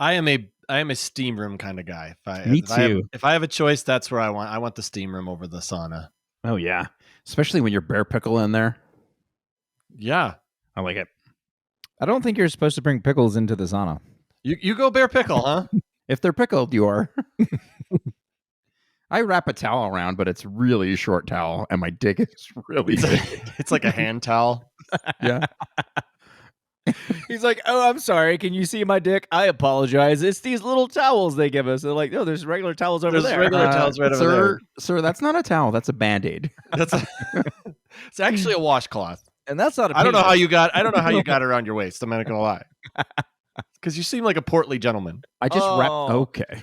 I am a steam room kind of guy. Me too. If I have a choice, that's where I want. I want the steam room over the sauna. Oh yeah, especially when you're bear pickle in there. Yeah, I like it. I don't think you're supposed to bring pickles into the sauna. you go bear pickle, huh? If they're pickled, you are. I wrap a towel around, but it's really a short towel, and my dick is really big. It's like a hand towel. Yeah. He's like, "Oh, I'm sorry. Can you see my dick? I apologize. It's these little towels they give us." They're like, "No, there's regular towels over There's there." regular towels right over there. Sir, that's not a towel. That's a Band-Aid. It's actually a washcloth. And that's not. I don't know how you got it around your waist. I'm not gonna lie, because you seem like a portly gentleman. I just wrapped. Okay.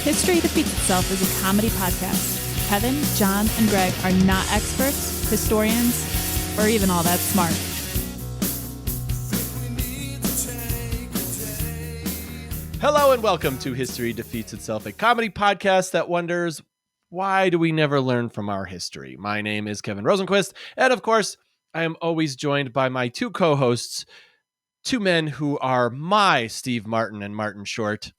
History Defeats Itself is a comedy podcast. Kevin, John, and Greg are not experts, historians, or even all that smart. Hello and welcome to History Defeats Itself, a comedy podcast that wonders, why do we never learn from our history? My name is Kevin Rosenquist, and of course, I am always joined by my two co-hosts, two men who are my Steve Martin and Martin Short,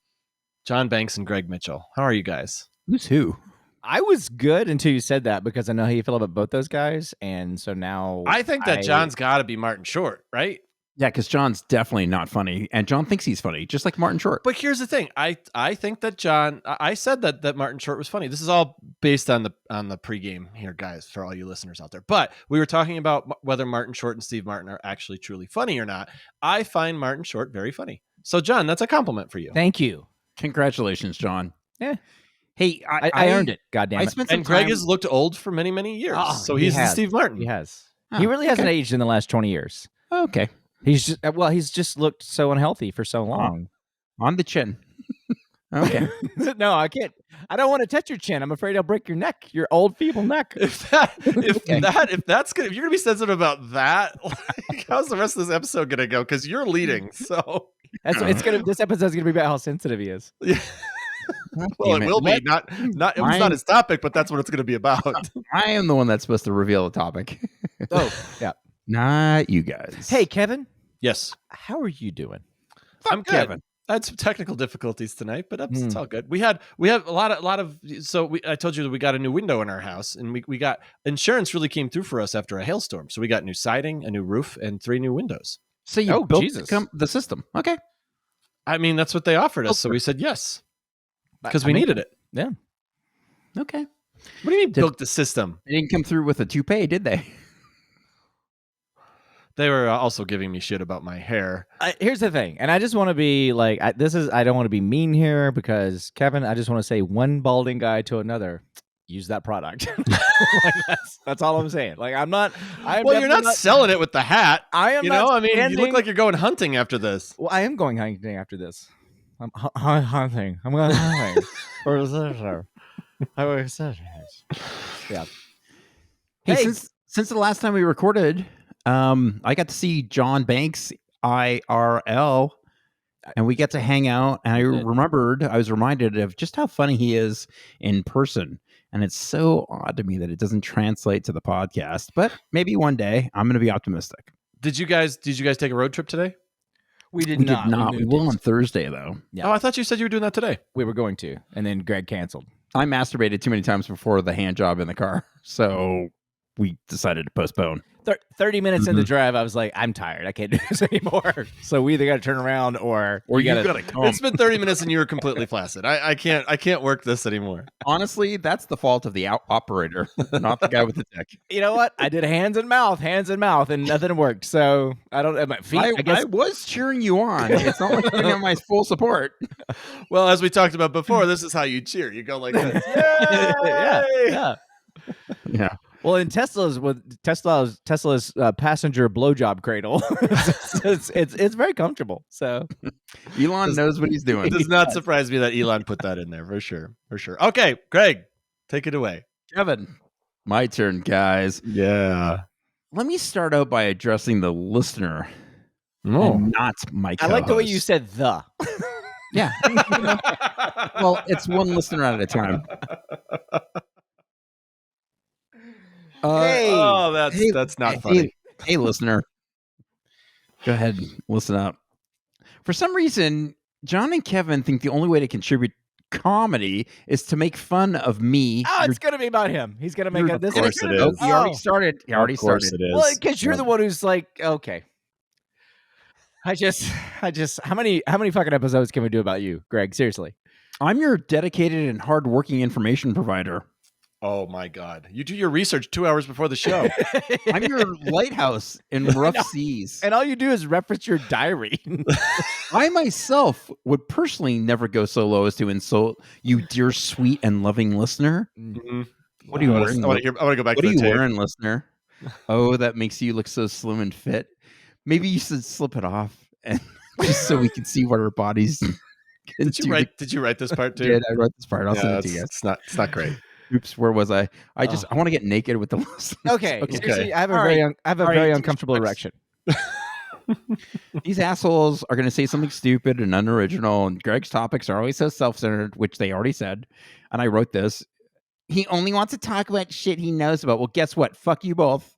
John Banks and Greg Mitchell. How are you guys? Who's who? I was good until you said that because I know how you feel about both those guys, and so now I think that John's got to be Martin Short, right? Yeah, because John's definitely not funny, and John thinks he's funny, just like Martin Short. But here's the thing: I think that I said that Martin Short was funny. This is all based on the pregame here, guys, for all you listeners out there. But we were talking about whether Martin Short and Steve Martin are actually truly funny or not. I find Martin Short very funny. So, John, that's a compliment for you. Thank you. Congratulations, John. Yeah. Hey, I earned it. God damn it. And Greg has looked old for many, many years. So he's the Steve Martin. He has. He really hasn't aged in the last 20 years. Okay. He's just looked so unhealthy for so long. On the chin. Okay. No, I can't. I don't want to touch your chin. I'm afraid I'll break your neck, your old feeble neck. If you're gonna be sensitive about that, like, how's the rest of this episode gonna go? Because you're leading, so This episode's gonna be about how sensitive he is. Yeah. Well, it will be not. It was not his topic, but that's what it's going to be about. I am the one that's supposed to reveal the topic. Oh, yeah. Not you guys. Hey, Kevin. Yes. How are you doing? I'm good. Kevin. I had some technical difficulties tonight, but it's all good. We have a lot of. So I told you that we got a new window in our house, and we got insurance really came through for us after a hailstorm. So we got new siding, a new roof, and 3 new windows. So you built the system. Okay. I mean, that's what they offered us, so we said yes. Because we needed it. Yeah. Okay. What do you mean built the system? They didn't come through with a toupee, did they? They were also giving me shit about my hair. Here's the thing, and I just want to be like, I don't want to be mean here because, Kevin, I just want to say one balding guy to another, use that product. Like, that's all I'm saying. Like, you're not selling it with the hat. I am. You look like you're going hunting after this. Well, I am going hunting after this. I'm hunting. I'm going hunting. Yeah. Hey, since the last time we recorded, I got to see John Banks IRL, and we get to hang out. And I was reminded of just how funny he is in person. And it's so odd to me that it doesn't translate to the podcast. But maybe one day I'm going to be optimistic. Did you guys take a road trip today? We did not. We will on Thursday, though. Yeah. Oh, I thought you said you were doing that today. We were going to, and then Greg canceled. I masturbated too many times before the hand job in the car, so we decided to postpone. 30 minutes in the drive, I was like, I'm tired. I can't do this anymore. So we either got to turn around or you got to come. It's been 30 minutes and you were completely flaccid. I can't work this anymore. Honestly, that's the fault of the operator, not the guy with the dick. You know what? I did hands and mouth, and nothing worked. So I don't have my feet. I guess I was cheering you on. It's not like you didn't have my full support. Well, as we talked about before, this is how you cheer. You go like this. Yeah. Well, in Tesla's passenger blowjob cradle, it's very comfortable. So Elon knows what he's doing. It does not surprise me that Elon put that in there for sure. Okay, Greg, take it away. Kevin, my turn, guys. Yeah. Let me start out by addressing the listener, and not my co-host. I like the way you said "the." Yeah. Well, it's one listener at a time. That's not funny. Hey, listener. Go ahead. Listen up. For some reason, John and Kevin think the only way to contribute comedy is to make fun of me. Oh, it's going to be about him. He's going to make it. Of course it is. He already started. He already Of course started. it is. Well, because you're the one who's like, okay. I just, how many fucking episodes can we do about you, Greg? Seriously. I'm your dedicated and hardworking information provider. Oh my God. You do your research 2 hours before the show. I'm your lighthouse in rough seas. And all you do is reference your diary. I myself would personally never go so low as to insult you, dear, sweet, and loving listener. Mm-hmm. What are you wearing? I want to go back What to are the you tape. wearing, listener? Oh, that makes you look so slim and fit. Maybe you should slip it off, and just so we can see what our bodies. Did you write this part too? Did I wrote this part? I'll send it to you guys. It's not great. Oops, where was I? I want to get naked with the listeners. Okay. Okay. Seriously, I have a All very, right. I have a All very right. uncomfortable erection. These assholes are going to say something stupid and unoriginal, and Greg's topics are always so self-centered, which they already said. And I wrote this. He only wants to talk about shit he knows about. Well, guess what? Fuck you both.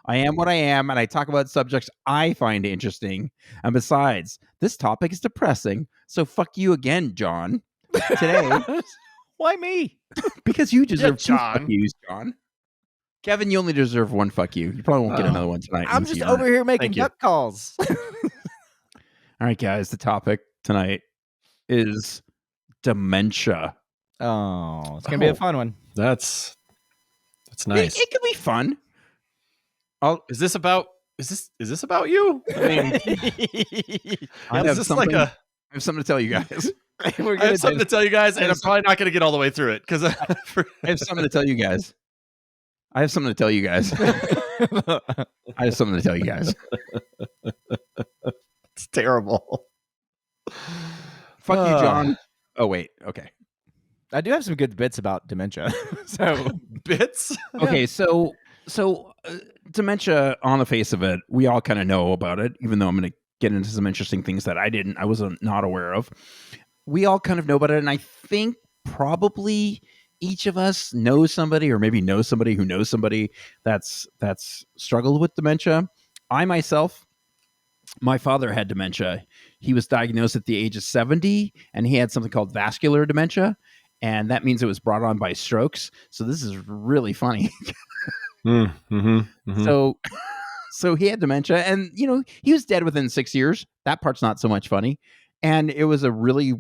I am what I am, and I talk about subjects I find interesting. And besides, this topic is depressing, so fuck you again, John. Today, Why me? because you deserve two John. fuck yous, John. Kevin, you only deserve one fuck you. You probably won't get another one tonight. I'm once just you earn over it. here making Thank you. duck calls. All right, guys. The topic tonight is dementia. Oh, it's gonna be a fun one. That's nice. It could be fun. Is this about you? I mean, I is have this something. like a? I have something to tell you guys. We're I gonna have something to tell you guys, and I'm probably not going to get all the way through it because I have something to tell you guys. I have something to tell you guys. I have something to tell you guys. it's terrible. Fuck you, John. Oh wait. Okay. I do have some good bits about dementia. So Bits. Okay. So dementia, on the face of it, we all kind of know about it. Even though I'm going to get into some interesting things that I wasn't not aware of. We all kind of know about it, and I think probably each of us knows somebody, or maybe knows somebody who knows somebody that's struggled with dementia. I myself, my father had dementia. He was diagnosed at the age of 70, and he had something called vascular dementia, and that means it was brought on by strokes. So this is really funny. So he had dementia, and he was dead within 6 years. That part's not so much funny, and it was a really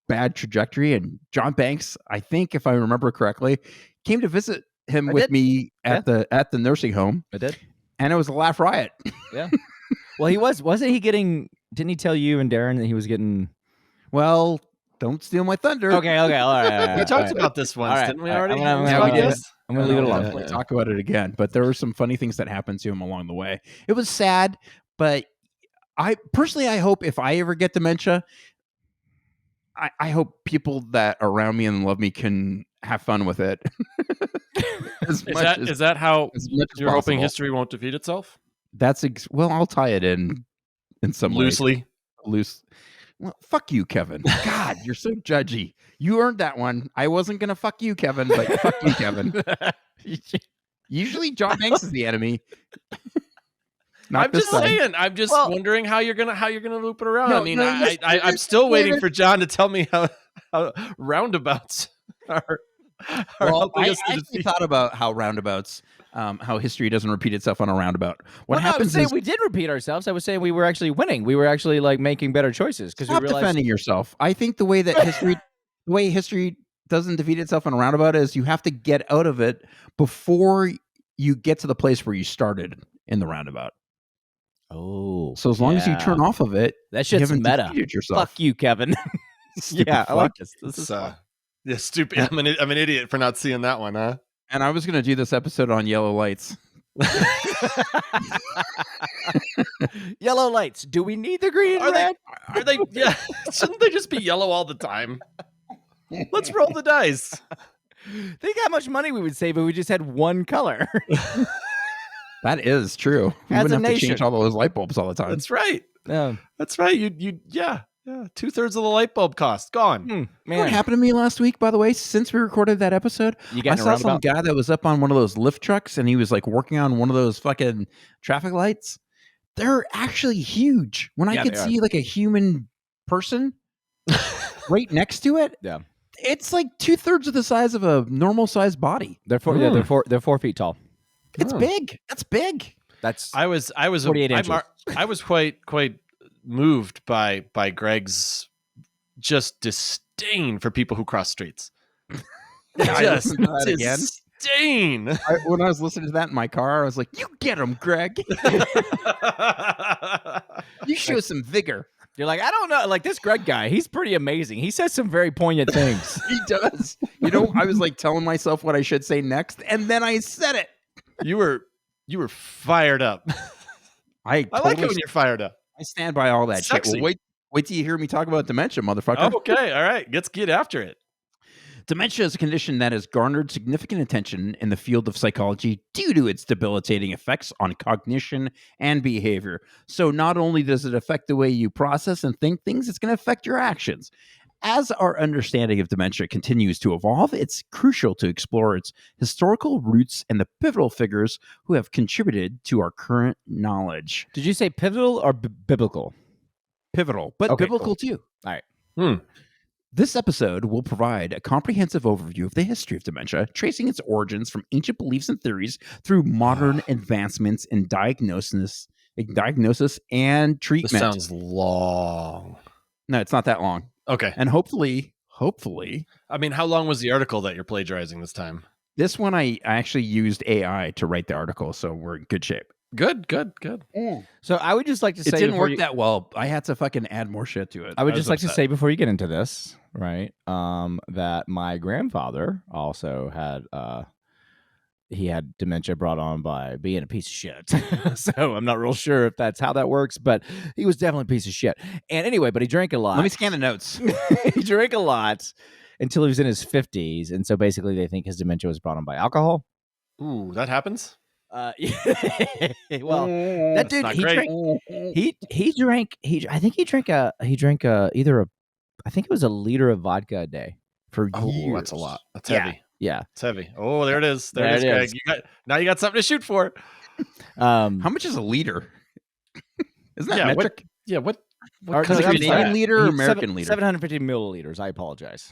bad trajectory. And John Banks, I think, if I remember correctly, came to visit him with me at the nursing home. I did, and it was a laugh riot. Yeah. Well, wasn't he getting? Didn't he tell you and Darren that he was getting? Well, don't steal my thunder. Okay, all right. We talked about this once, right, didn't we all right. already? I'm gonna leave it alone. Definitely talk about it again. But there were some funny things that happened to him along the way. It was sad, but I hope if I ever get dementia, I hope people that are around me and love me can have fun with it. Is that how you're hoping possible. history won't defeat itself? Well, I'll tie it in some way. Loose. Well, fuck you, Kevin. God, you're so judgy. You earned that one. I wasn't gonna fuck you, Kevin, but fuck you, Kevin. Usually, John Banks is the enemy. I'm just saying. I'm just wondering how you're gonna loop it around. I'm still waiting for John to tell me how roundabouts are. I actually thought about how roundabouts, how history doesn't repeat itself on a roundabout. What happens is we did repeat ourselves. I was saying we were actually winning. We were actually like making better choices because we stop realized defending yourself. I think the way that history doesn't defeat itself on a roundabout is you have to get out of it before you get to the place where you started in the roundabout. Oh, so as long as you turn off of it, that shit's you meta. Yourself. Fuck you, Kevin. Yeah, I like this. This is fun. Yeah, stupid. I'm an idiot for not seeing that one, huh? And I was going to do this episode on yellow lights. Yellow lights. Do we need the green and red? Are they? Yeah. Shouldn't they just be yellow all the time? Let's roll the dice. Think how much money we would save if we just had one color. That is true. We As wouldn't a have to nation. change all those light bulbs all the time. That's right. Yeah. That's right. You yeah. Yeah, 2/3 of the light bulb cost gone. You know what Man, happened to me last week, by the way, since we recorded that episode? you I getting a saw some roundabout? guy that was up on one of those lift trucks and he was like working on one of those fucking traffic lights. They're actually huge. When I Yeah, could they are. see like a human person right next to it, Yeah. it's like 2/3 of the size of a normal sized body. They're 4 feet tall. It's Oh. big. That's big. That's I was 48 inches. I was quite moved by Greg's just disdain for people who cross streets. Yeah, I Just listened to that again. disdain. When I was listening to that in my car, I was like, "You get him, Greg. You show some vigor." You're like, I don't know, like this Greg guy, he's pretty amazing. He says some very poignant things. He does. I was like telling myself what I should say next, and then I said it. You were fired up. I I like it totally when you're fired up. I stand by all that Sexy. shit. Well, wait till you hear me talk about dementia, motherfucker. Okay, all right. Let's get after it. Dementia is a condition that has garnered significant attention in the field of psychology due to its debilitating effects on cognition and behavior. So not only does it affect the way you process and think things, it's going to affect your actions. As our understanding of dementia continues to evolve, it's crucial to explore its historical roots and the pivotal figures who have contributed to our current knowledge. Did you say pivotal or biblical? Pivotal, but Okay, biblical too. All right. This episode will provide a comprehensive overview of the history of dementia, tracing its origins from ancient beliefs and theories through modern advancements in diagnosis and treatment. This sounds long. No, it's not that long. Okay. And hopefully, I mean, how long was the article that you're plagiarizing this time? this one I actually used AI to write the article, so we're in good shape. Good. So I would just like to say It didn't before work that well. I had to fucking add more shit to it. I would was just like to upset. say before you get into this, right? That my grandfather also had he had dementia brought on by being a piece of shit. So I'm not real sure if that's how that works, but he was definitely a piece of shit. And anyway, but he drank a lot. Let me scan the notes. He drank a lot until he was in his 50s, and so basically they think his dementia was brought on by alcohol. Ooh, that happens? Well, that dude not he great. drank I think he drank either I think it was a liter of vodka a day for years. Oh, that's a lot. That's Yeah. heavy. Yeah. It's heavy. Oh, there it is. There There it is, it Greg. is. Now you got something to shoot for. How much is a liter? Isn't that Yeah, what- metric? Yeah, what Or- Is it I'm Canadian sorry. liter or He- American liter? 750 milliliters. I apologize.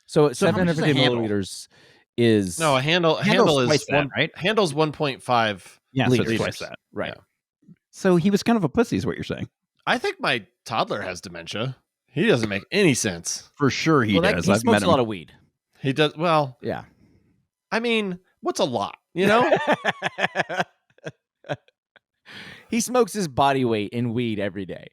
So So how much is a 750 handle? milliliters is No, a handle Handle's is twice that, one, right? handle's 1.5 Yeah, so it's liters. twice that. right. Yeah. So he was kind of a pussy, is what you're saying. I think my toddler has dementia. He doesn't make any sense. For sure he Well, does. he I've smokes met a him. lot of weed. He does well. Yeah. I mean, what's a lot? You know? He smokes his body weight in weed every day.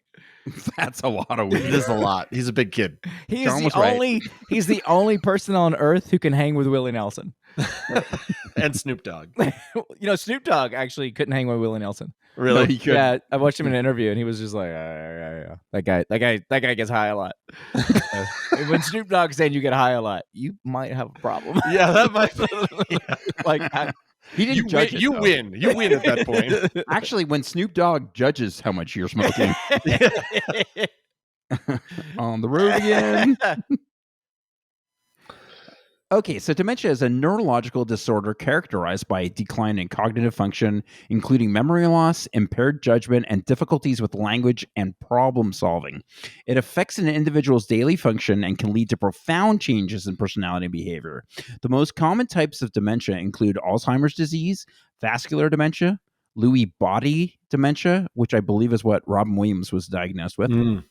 That's a lot of It weed. is a lot. He's a big kid. He You're is almost the right. he's the only person on earth who can hang with Willie Nelson. And Snoop Dogg. Snoop Dogg actually couldn't hang with Willie Nelson. Really? No, he couldn't. Yeah, I watched him in an interview, and he was just like, yeah. That guy gets high a lot. When Snoop Dogg's saying you get high a lot, you might have a problem. Yeah, that might be. He didn't You judge win, it, you though. win. You win at that point. Actually, when Snoop Dogg judges how much you're smoking on the road again. Okay, so dementia is a neurological disorder characterized by a decline in cognitive function, including memory loss, impaired judgment, and difficulties with language and problem solving. It affects an individual's daily function and can lead to profound changes in personality and behavior. The most common types of dementia include Alzheimer's disease, vascular dementia, Lewy body dementia, which I believe is what Robin Williams was diagnosed with. Mm.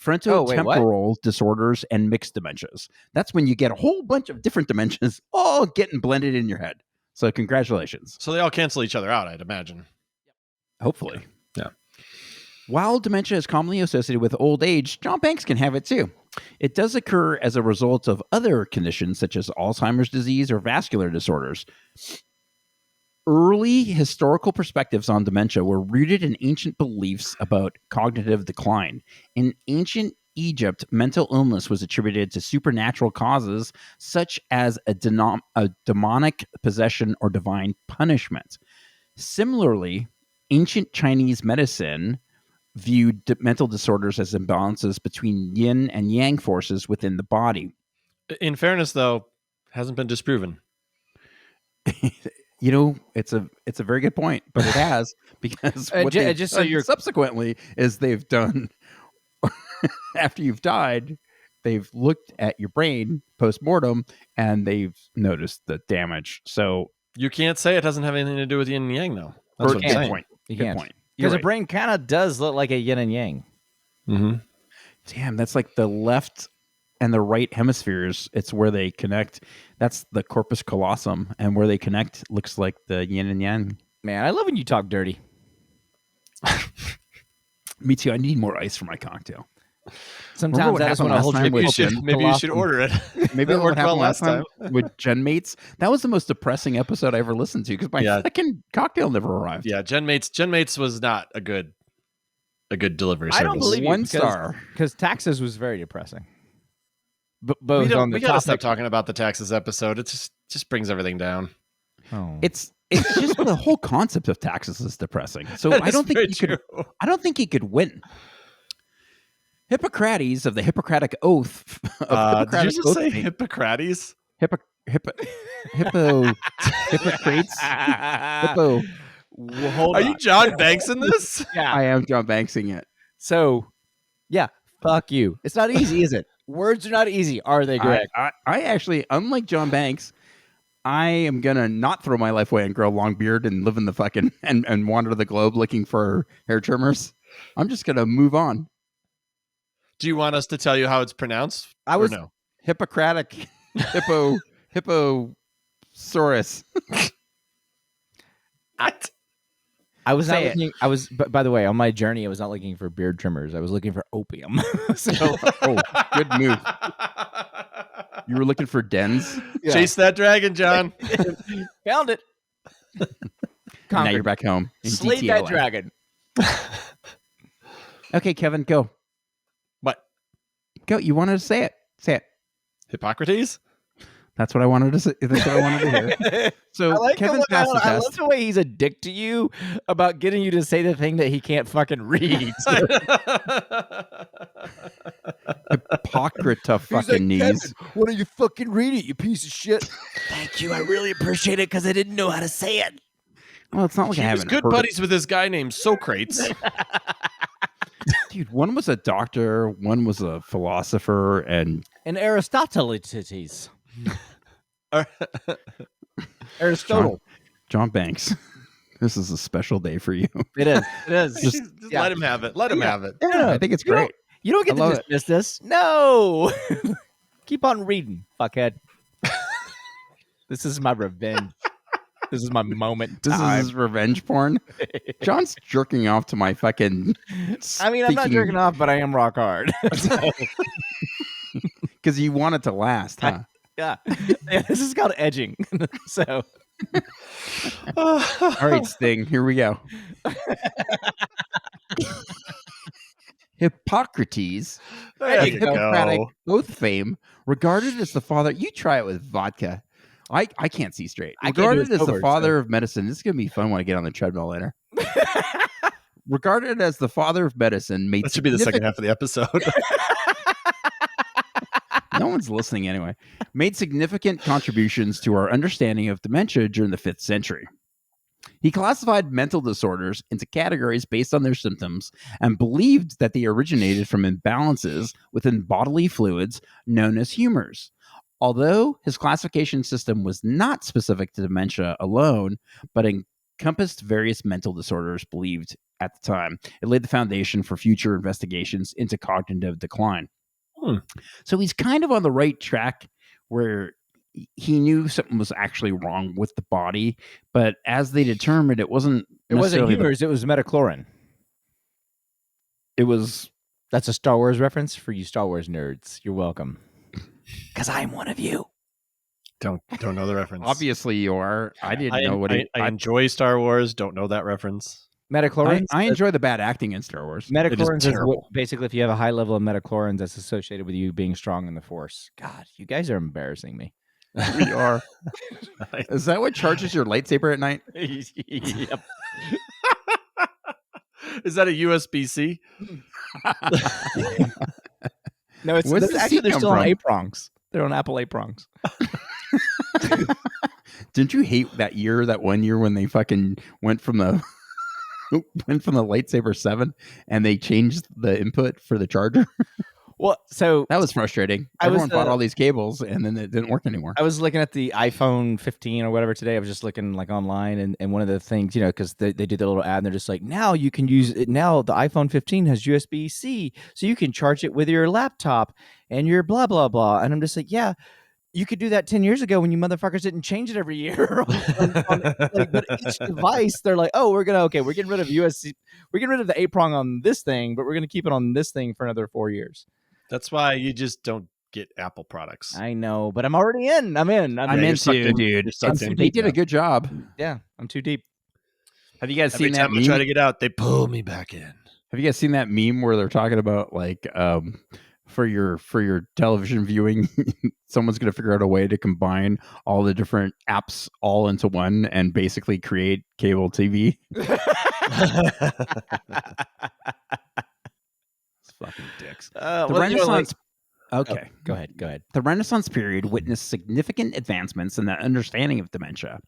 Frontotemporal disorders and mixed dementias. That's when you get a whole bunch of different dementias all getting blended in your head. So congratulations. So they all cancel each other out, I'd imagine. Hopefully. Yeah. While dementia is commonly associated with old age, John Banks can have it too. It does occur as a result of other conditions such as Alzheimer's disease or vascular disorders. Early historical perspectives on dementia were rooted in ancient beliefs about cognitive decline. In ancient Egypt, mental illness was attributed to supernatural causes such as a demonic possession or divine punishment. Similarly, ancient Chinese medicine viewed mental disorders as imbalances between yin and yang forces within the body. In fairness, though, hasn't been disproven. It's a very good point, but it has, because what they've just so done you're subsequently is they've done after you've died, they've looked at your brain post-mortem and they've noticed the damage. So You can't say it doesn't have anything to do with yin and yang, though. That's what I'm good saying. point. You Good can't. point. You're because a right. brain kind of does look like a yin and yang. Mm-hmm. Damn, that's like the left and the right hemispheres. It's where they connect. That's the corpus callosum, and where they connect looks like the yin and yang. Man, I love when you talk dirty. Me too. I need more ice for my cocktail. Sometimes what I just happened want to last hold time your with corpus Maybe you should callosum. order it. Maybe That what worked happened well last time with Gen Mates. That was the most depressing episode I ever listened to because my fucking cocktail never arrived. Yeah, Gen Mates was not a good delivery service. I don't believe you, One because- star. because taxes was very depressing. Both we on the gotta stop topic. talking about the taxes episode. It just brings everything down. Oh. It's just the whole concept of taxes is depressing. So That I is don't think very you could. true. I don't think he could win. Hippocrates of the Hippocratic Oath. Did Hippocratic you just Oath say fame- Hippocrates? Hippocrates. Hippo. Well, hold Are on. you John Banks in this? Yeah. I am John Banksing it. So, yeah, fuck you. It's not easy, is it? Words are not easy, are they, Greg? I actually, unlike John Banks, I am gonna not throw my life away and grow a long beard and live in the fucking and wander the globe looking for hair trimmers. I'm just gonna move on. Do you want us to tell you how it's pronounced? I was- or no? Hippocratic hipposaurus. I was not Say it. looking. I was, by the way, on my journey, I was not looking for beard trimmers. I was looking for opium. So, Good move. You were looking for dens. Chase that dragon, John. found it. And now you're back home. In Slayed DTLA. that dragon. Okay, Kevin, go. What? Go. You wanted to say it. Say it. Hippocrates? That's what I wanted to say. That's what I wanted to hear. So I like Kevin passed the I love test. the way he's a dick to you about getting you to say the thing that he can't fucking read. Hippocrata fucking knees. Why don't you fucking read it, you piece of shit? Thank you. I really appreciate it because I didn't know how to say it. Well, it's not like I He was haven't good heard buddies with this guy named Socrates. it. Dude, one was a doctor, one was a philosopher, and And Aristoteles. Aristotle. John Banks. This is a special day for you. It is. It is. Just let him have it. Let him have it. Yeah, I think it's You great. You don't get I to love it. dismiss this. No. Keep on reading, fuckhead. This is my revenge. This is my moment. in This time. is revenge porn. John's jerking off to my fucking. I mean, I'm not jerking off, but I am rock hard. Because you want it to last, huh? Yeah. This is called edging. So All right, Sting. Here we go. Hippocrates, There of you Hippocratic go. Oath fame, regarded as the father. You try it with vodka. I can't see straight. I can't do Regarded it as the sober, father of medicine. This is gonna be fun when I get on the treadmill later. Regarded as the father of medicine, made That should be the second half of the episode. no one's listening anyway. Made significant contributions to our understanding of dementia during the 5th century. He classified mental disorders into categories based on their symptoms and believed that they originated from imbalances within bodily fluids known as humors. Although his classification system was not specific to dementia alone, but encompassed various mental disorders believed at the time, it laid the foundation for future investigations into cognitive decline. So he's kind of on the right track where he knew something was actually wrong with the body, but as they determined, it wasn't. it wasn't necessarily the- humors, it was metachlorine. It was. That's a Star Wars reference for you Star Wars nerds. You're welcome. Because I'm one of you. Don't know the reference. Obviously, you are. I didn't know what it. I enjoy Star Wars. Don't know that reference. Metachlorine. I enjoy the bad acting in Star Wars. Metachlorines is terrible. what, basically if you have a high level of metachlorines that's associated with you being strong in the force. God, you guys are embarrassing me. We are. Is that what charges your lightsaber at night? Yep. Is that a USB-C? No, it's Where's the actually C they're come still on from? A-prongs. They're on Apple A-prongs. Didn't you hate that 1 year when they fucking went from the lightsaber 7 and they changed the input for the charger? Well, so That was frustrating. I was Everyone bought all these cables and then it didn't work anymore. I was looking at the iPhone 15 or whatever today. I was just looking like online, and one of the things, because they do the little ad, and they're just like, now you can use it. Now the iPhone 15 has USB-C, so you can charge it with your laptop and your blah blah blah. And I'm just like, yeah, you could do that 10 years ago when you motherfuckers didn't change it every year. But each device, they're like, oh, we're getting rid of USB, we're getting rid of the A-prong on this thing, but we're gonna keep it on this thing for another 4 years. That's why you just don't get Apple products. I know, but I'm already in. I'm in, you're sucked in, dude. You're sucked in. They did a good job. Yeah, I'm too deep. Have you guys Every seen that time I meme? try to get out, they pull me back in. Have you guys seen that meme where they're talking about like for your television viewing, someone's going to figure out a way to combine all the different apps all into one and basically create cable TV? Fucking dicks. The Renaissance. Okay, go ahead. The Renaissance period witnessed significant advancements in the understanding of dementia.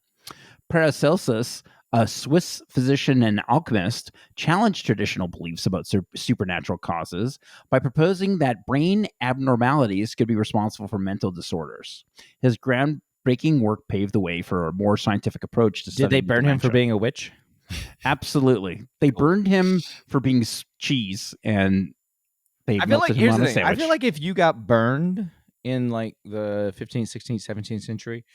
Paracelsus, a Swiss physician and alchemist, challenged traditional beliefs about supernatural causes by proposing that brain abnormalities could be responsible for mental disorders. His groundbreaking work paved the way for a more scientific approach to Did they studying burn him for dementia. being a witch? Absolutely. They burned him for being cheese, and they I feel like melted him here's on the a thing. I sandwich. feel like if you got burned in like the 15th, 16th, 17th century,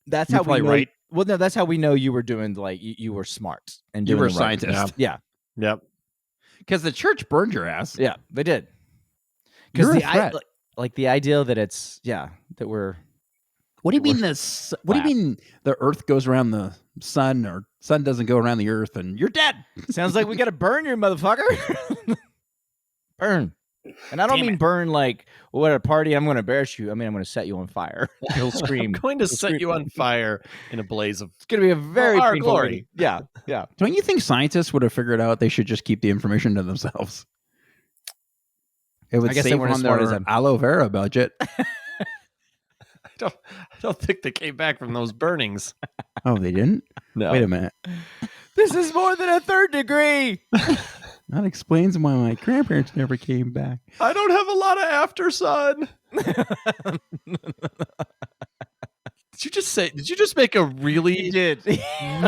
that's You're how we probably know. right. Well, no, that's how we know you were doing like you were smart and You doing were a the right scientist. thing. Yeah, Yep. Because the church burned your ass. yeah, they did. You're Because a threat. like the idea that it's that we're What do you mean What do you mean the Earth goes around the sun, or sun doesn't go around the Earth, and you're dead? sounds like we got to burn your motherfucker. Burn. And I don't Damn mean it. burn like, well, at a party, I'm going to embarrass you. I mean, I'm going to set you on fire. He'll I'm scream. going to He'll set scream. you on fire in a blaze of. It's going to be a very our painful glory. meeting. Yeah, yeah. Don't you think scientists would have figured out they should just keep the information to themselves? It would I guess they save weren't on as smart their as them. aloe vera budget. I don't think they came back from those burnings. Oh, they didn't? No. Wait a minute. This is more than a third degree. That explains why my grandparents never came back. I don't have a lot of after sun. Did you just make a really, did.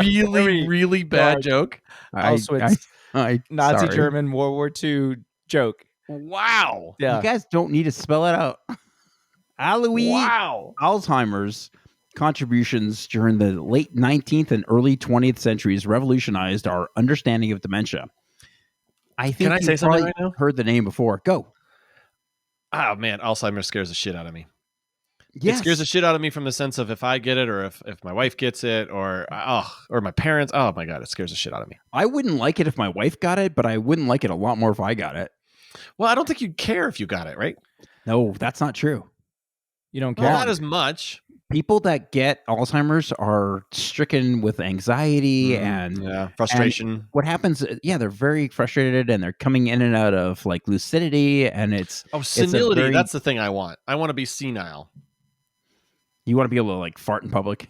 really bad large. joke? Auschwitz, I Nazi sorry. German World War II joke. Wow. Yeah. You guys don't need to spell it out. Alois Wow. Alzheimer's contributions during the late 19th and early 20th centuries revolutionized our understanding of dementia. I think Can I you've say something probably right now? heard the name before. Go. Oh man, Alzheimer's scares the shit out of me. Yes. It scares the shit out of me from the sense of if I get it, or if my wife gets it, or my parents. Oh my god, it scares the shit out of me. I wouldn't like it if my wife got it, but I wouldn't like it a lot more if I got it. Well, I don't think you'd care if you got it, right? No, that's not true. You don't care. Well, not as much. People that get Alzheimer's are stricken with anxiety and Yeah, frustration. what happens, they're very frustrated and they're coming in and out of like lucidity, and it's Senility. very- That's the thing I want. I want to be senile. you want to be able to like fart in public.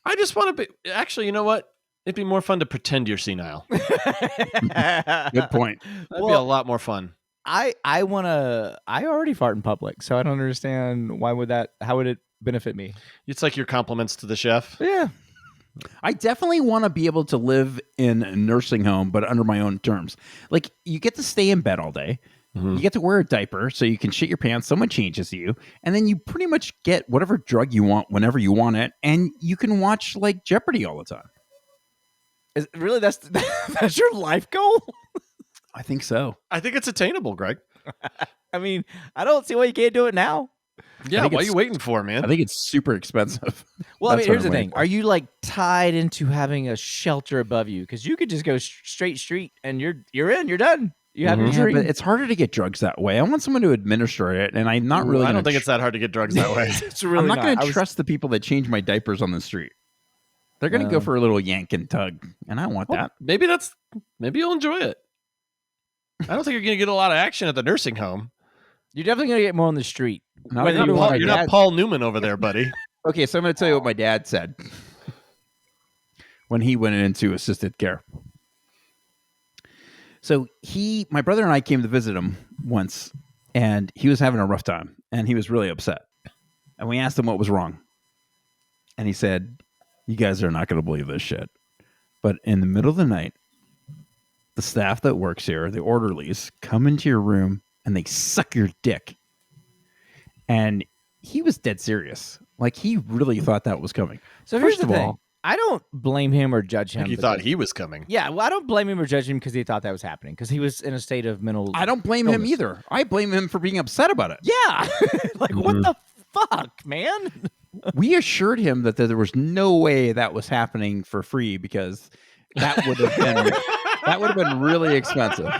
I just want to be. Actually, you know what? It'd be more fun to pretend you're senile. Good point. That'd be a lot more fun. I already fart in public, so I don't understand how would it benefit me? It's like your compliments to the chef. Yeah. I definitely want to be able to live in a nursing home, but under my own terms. Like, you get to stay in bed all day. Mhm. You get to wear a diaper so you can shit your pants. Someone changes you. And then you pretty much get whatever drug you want whenever you want it. And you can watch like Jeopardy all the time. Is really that's your life goal? I think so. I think it's attainable, Greg. I mean, I don't see why you can't do it now. Yeah, think what are it's- you waiting for, man? I think it's super expensive. Well, I That's mean, what here's the I'm waiting thing. for. Are you like tied into having a shelter above you? Because you could just go straight street and you're in, you're done. You have your Yeah, dream. but it's harder to get drugs that way. I want someone to administer it, and I'm not really. I don't gonna think it's that hard to get drugs that way. It's really I'm not going I to was- trust the people that change my diapers on the street. They're going to go for a little yank and tug, and I want that. Maybe you'll enjoy it. I don't think you're going to get a lot of action at the nursing home. You're definitely going to get more on the street. You're not Paul Newman over there, buddy. Okay, so I'm going to tell you what my dad said when he went into assisted care. So my brother and I came to visit him once, and he was having a rough time, and he was really upset. And we asked him what was wrong. And he said, "You guys are not going to believe this shit. But in the middle of the night, the staff that works here, the orderlies, come into your room and they suck your dick." And he was dead serious. Like, he really thought that was coming. So First here's the thing. I don't blame him or judge him. He thought he was coming. Yeah, well, I don't blame him or judge him because he thought that was happening, because he was in a state of mental I don't blame him either. I blame him for being upset about it. Yeah. Like, what the fuck, man? We assured him that there was no way that was happening for free, because that would have been really expensive.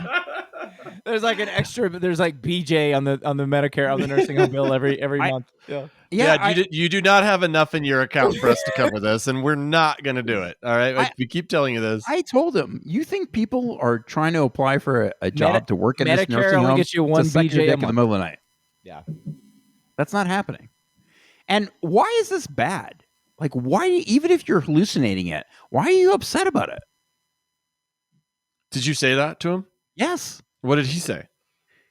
There's like an extra. There's like BJ on the Medicare on the nursing home bill every month. Yeah, you do not have enough in your account for us to cover this, and we're not going to do it. All right, we keep telling you this. I told him, you think people are trying to apply for a job to work in this Medicare nursing only home gets you one to suck your BJ dick in the middle of the night? Yeah, that's not happening. And why is this bad? Like, why, even if you're hallucinating it, why are you upset about it? Did you say that to him? Yes. What did he say?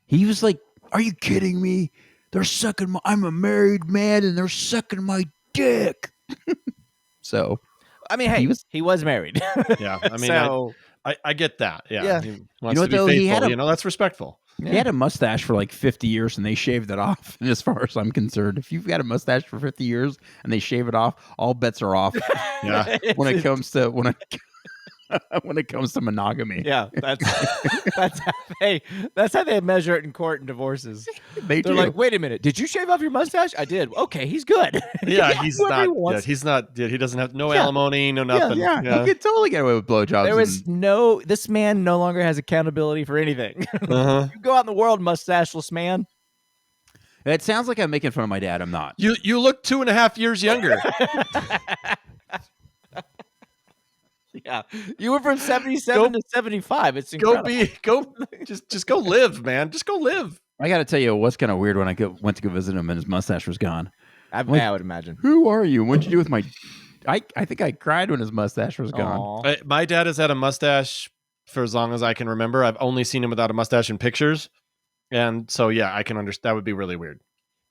He was like, "Are you kidding me? They're sucking I'm a married man and they're sucking my dick." So, I mean, hey, he was married. Yeah, I mean, so, I get that. Yeah. He wants You know, to be though, he faithful. had That's respectful. He had a mustache for like 50 years and they shaved it off. And as far as I'm concerned, if you've got a mustache for 50 years and they shave it off, all bets are off. Yeah. when it comes to monogamy. Yeah, that's how they measure it in court and divorces. They're do. like, "Wait a minute, did you shave off your mustache?" "I did." "Okay, he's good." Yeah, he's not. Yeah, he's not. Yeah, he doesn't have no alimony, no nothing. Yeah, he could totally get away with blowjobs. There was this man no longer has accountability for anything. Uh-huh. You go out in the world, mustacheless man. It sounds like I'm making fun of my dad. I'm not. You look 2.5 years younger. Yeah, you went from 77 to 75. It's incredible. Just go live, man. Just go live. I got to tell you, it was kind of weird when I went to go visit him and his mustache was gone. I would imagine. Who are you? What'd you do with my? I think I cried when his mustache was gone. My dad has had a mustache for as long as I can remember. I've only seen him without a mustache in pictures, and so yeah, I can understand. That would be really weird.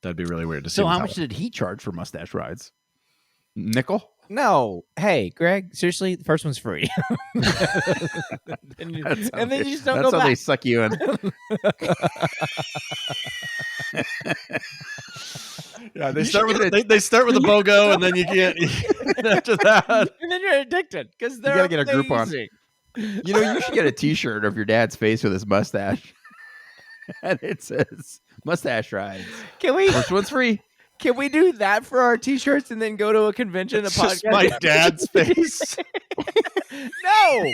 That'd be really weird to see. So how much did he charge for mustache rides? Nickel? No. Hey, Greg, seriously, the first one's free. and then you just don't go back. That's how they suck you in. Yeah, they start with the BOGO, and then you can't after that. And then you're addicted because you gotta get a Groupon. You know, you should get a T-shirt of your dad's face with his mustache, and it says "mustache rides." Can we? First one's free. Can we do that for our T-shirts and then go to a convention? It's just my dad's face. No,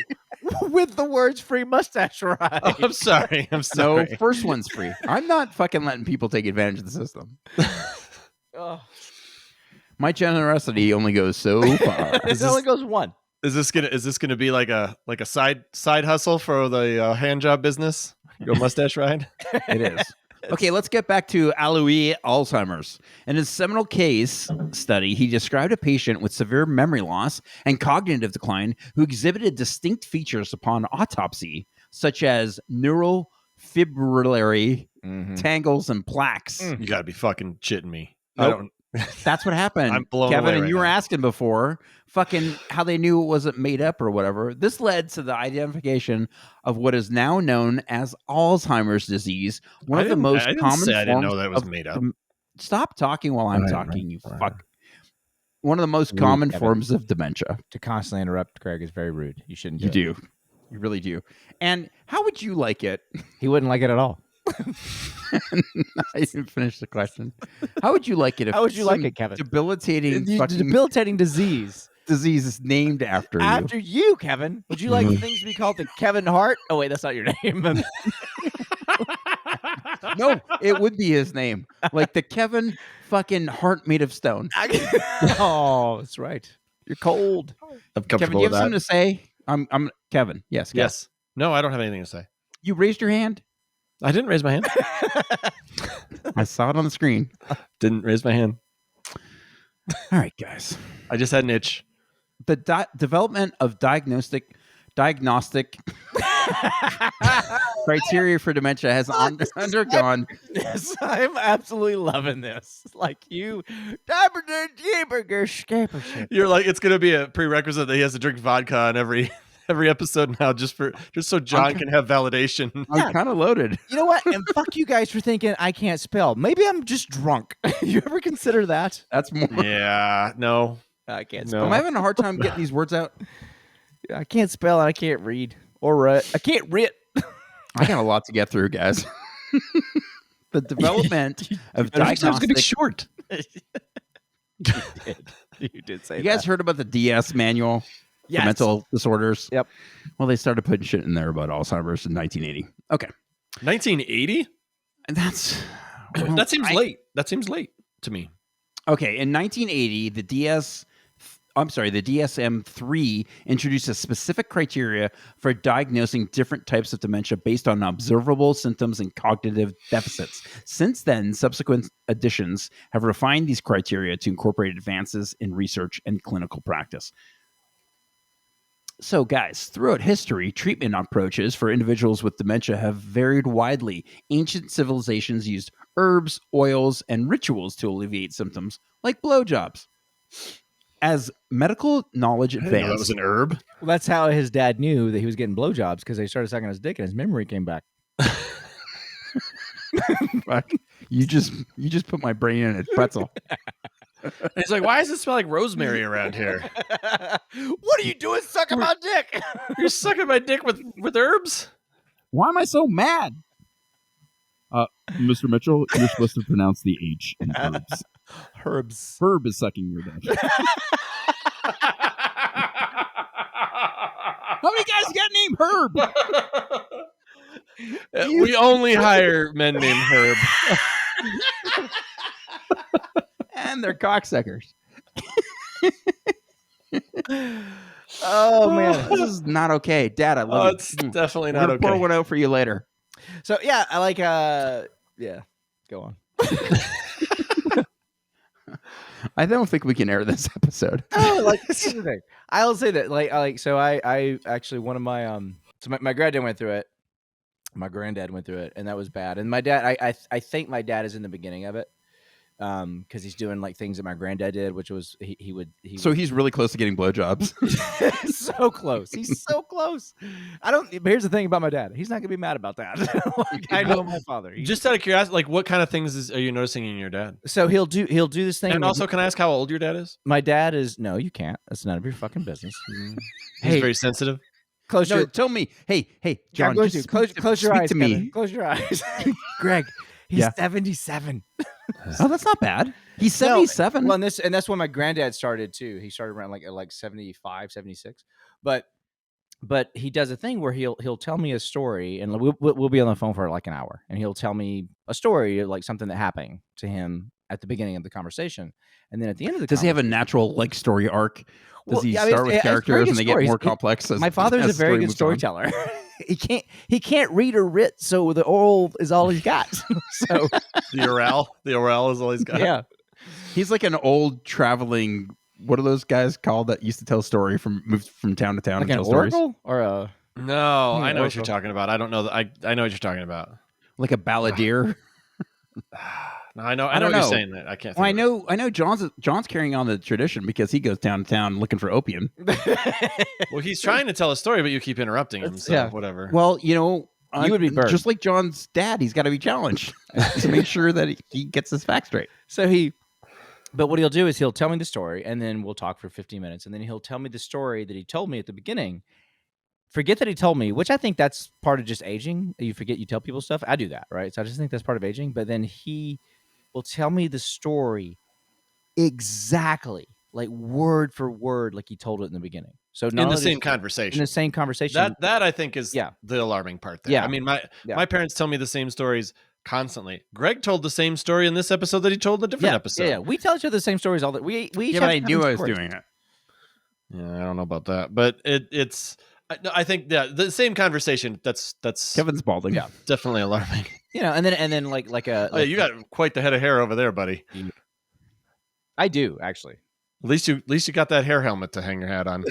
with the words "free mustache ride." Oh, I'm sorry. No, first one's free. I'm not fucking letting people take advantage of the system. My generosity only goes so far. It only goes one. Is this gonna be like a side hustle for the hand job business? Your mustache ride? It is. Okay, let's get back to Alois Alzheimer's. In his seminal case study, he described a patient with severe memory loss and cognitive decline who exhibited distinct features upon autopsy, such as neurofibrillary tangles and plaques. You gotta be fucking shitting me. Nope. That's what happened. I'm blown Kevin, away and right you were now. asking before, fucking how they knew it wasn't made up or whatever. This led to the identification of what is now known as Alzheimer's disease, one of the most common forms. I didn't know that was made up. Stop talking while I'm talking, you fuck. One of the most common forms of dementia. To constantly interrupt Greg is very rude. You shouldn't. You really do. And how would you like it? He wouldn't like it at all. I didn't finish the question. How would you like it if How would you like it, Kevin? Debilitating disease is named after you. After you, Kevin. Would you like things to be called the Kevin Hart? Oh wait, that's not your name. No, it would be his name. Like the Kevin fucking heart made of stone. Oh, that's right. You're cold. I'm Kevin, comfortable do you with have something that. to say? I'm Kevin. Yes. Kev. Yes. No, I don't have anything to say. You raised your hand. I didn't raise my hand. I saw it on the screen. Didn't raise my hand. All right, guys. I just had an itch. The development of diagnostic criteria for dementia has undergone. Yes, I'm absolutely loving this. Like you, You're like, it's gonna be a prerequisite that he has to drink vodka on every episode now, just so John can have validation. I'm kind of loaded. You know what? And fuck you guys for thinking I can't spell. Maybe I'm just drunk. You ever consider that? That's more. Yeah, no, I can't No. spell. I'm having a hard time getting these words out. I can't spell and I can't read or write. I can't writ. I got a lot to get through, guys. The development of I was gonna be diagnostic. short. You did say You guys heard about the DS manual? Yes. For mental disorders. Yep. Well, they started putting shit in there about Alzheimer's in 1980. Okay. 1980? And that's That seems late. That seems late to me. Okay, in 1980, the DSM-3 introduced a specific criteria for diagnosing different types of dementia based on observable symptoms and cognitive deficits. Since then, subsequent additions have refined these criteria to incorporate advances in research and clinical practice. So, guys, throughout history, treatment approaches for individuals with dementia have varied widely. Ancient civilizations used herbs, oils, and rituals to alleviate symptoms, like blowjobs. As medical knowledge I didn't know that advanced, was an herb. Well, that's how his dad knew that he was getting blowjobs because they started sucking his dick and his memory came back. Fuck. You just put my brain in a pretzel. And he's like, why does it smell like rosemary around here? What are you doing sucking my dick? You're sucking my dick with herbs? Why am I so mad? Mr. Mitchell, you're supposed to pronounce the H in herbs. Herbs. Herb is sucking your dick. How many guys got named Herb? We only hire men named Herb. And they're cocksuckers. Oh man. This is not okay. Dad, I Oh, love you. it's definitely not We're gonna pour okay. one out for you later. So yeah, I like yeah. Go on. I don't think we can air this episode. Oh, like here's the thing. I'll say that I actually one of my so my granddad went through it. My granddad went through it, and that was bad. And my dad, I think my dad is in the beginning of it, because he's doing like things that my granddad did, which was he would. So he's really close to getting blowjobs. So close. He's so close. But here's the thing about my dad. He's not gonna be mad about that. Like, I know my father. Just out of curiosity, like what kind of things are you noticing in your dad? So he'll do this thing. And also, can I ask how old your dad is? my dad is no, you can't. That's none of your fucking business. He's Hey. very sensitive. Close No, your tell me. Hey, John, John, just close your speak eyes to me. Kevin. Close your eyes. Greg, he's Yeah. 77. Oh, that's not bad. He's No, 77. Well, and that's when my granddad started too. He started around like 75, 76. But he does a thing where he'll tell me a story, and we'll be on the phone for like an hour, and he'll tell me a story, like something that happened to him at the beginning of the conversation, and then at the end of the Does he have a natural like story arc? Does Well, he yeah, I mean, start with it's very characters good and they get stories. more complex? My father's as a very story good moves on? storyteller. he can't read or writ, so the oral is all he's got. So The oral is all he's got. yeah. He's like an old traveling. What are those guys called that used to tell a story moved from town to town Like and an tell stories? oracle or a No, I know what you're Oracle. talking about. I don't know. I know what you're talking about. Like a balladeer. No, I know. I I know don't what you're know. saying. That I can't. Well, I think of know. John's carrying on the tradition because he goes town to town looking for opium. it. Well, he's trying to tell a story, but you keep interrupting him. So Yeah. whatever. Well, you know, You would be burned. just like John's dad. He's got to be challenged to make sure that he gets his facts straight. So but what he'll do is he'll tell me the story, and then we'll talk for 15 minutes, and then he'll tell me the story that he told me at the beginning. Forget that he told me, which I think that's part of just aging. You forget you tell people stuff. I do that, right? So I just think that's part of aging. But then he will tell me the story exactly, like word for word, like he told it in the beginning. So in not the only same does- conversation. in the same conversation. That I think is Yeah. the alarming part there. Yeah. I mean, my Yeah. parents tell me the same stories constantly. Greg told the same story in this episode that he told in a different episode. Yeah, we tell each other the same stories all that we each Yeah, but have I knew different I was stories. doing it. Yeah, I don't know about that, but it's. I think the same conversation. That's Kevin's balding. Yeah. definitely alarming. And then like a. Oh, yeah, you got quite the head of hair over there, buddy. I do actually. At least you got that hair helmet to hang your hat on.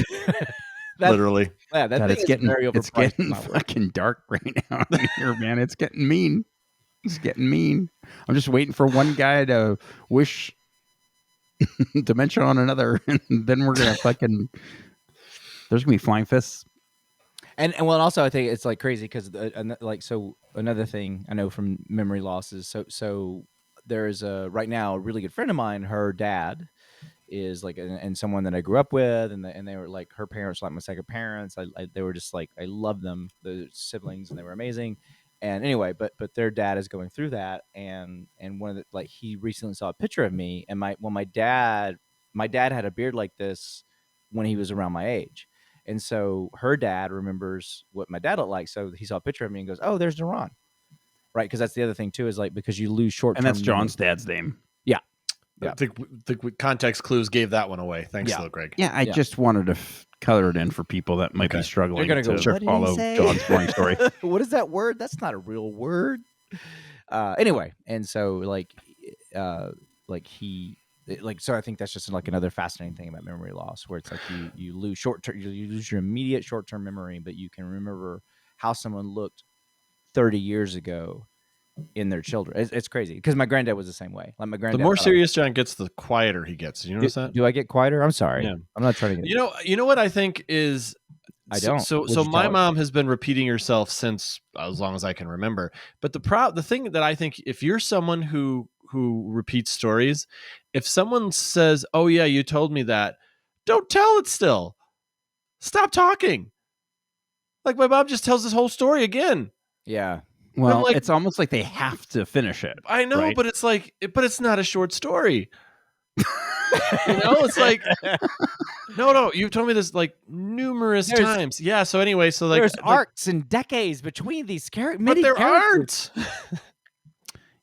That- Literally. Yeah, that God, thing it's is getting very overpriced. it's getting for my work. fucking dark right now in here, man. It's getting mean. It's getting mean. I'm just waiting for one guy to wish dementia on another, and then we're gonna fucking. There's gonna be flying fists. And well, also I think it's like crazy because like so another thing I know from memory loss is so there's right now a really good friend of mine. Her dad is like and someone that I grew up with, and they were like her parents were like my second parents. They were just like I love them, the siblings, and they were amazing. And anyway, but their dad is going through that, and one of the like he recently saw a picture of me, and my dad had a beard like this when he was around my age. And so her dad remembers what my dad looked like. So he saw a picture of me and goes, "Oh, there's Duran." Right. Because that's the other thing, too, is like because you lose short term. And that's John's dad's name. Yeah. I think the context clues gave that one away. Thanks, though, Greg. Yeah, I just wanted to color it in for people that might be struggling They're gonna to go, "What did he follow say?" John's boring story. What is that word? That's not a real word. Anyway, and so like he. So I think that's just like another fascinating thing about memory loss, where it's like you lose you lose your immediate short term memory, but you can remember how someone looked 30 years ago in their children. It's crazy because my granddad was the same way. Like my granddad. The more serious John gets, the quieter he gets. Did you notice that? Do I get quieter? I'm sorry. Yeah. I'm not trying to get. You know what I think is. I don't. So my mom has been repeating herself since as long as I can remember. But the thing that I think, if you're someone who repeats stories, if someone says, "Oh yeah, you told me that," don't tell it still. Stop talking. Like my mom just tells this whole story again. Yeah. Well, like- it's almost like they have to finish it. I know, right? but it's like, but it's not a short story. It's like, no, you've told me this like numerous times. Yeah. So anyway, so like there's arcs and decades between these characters, but there aren't.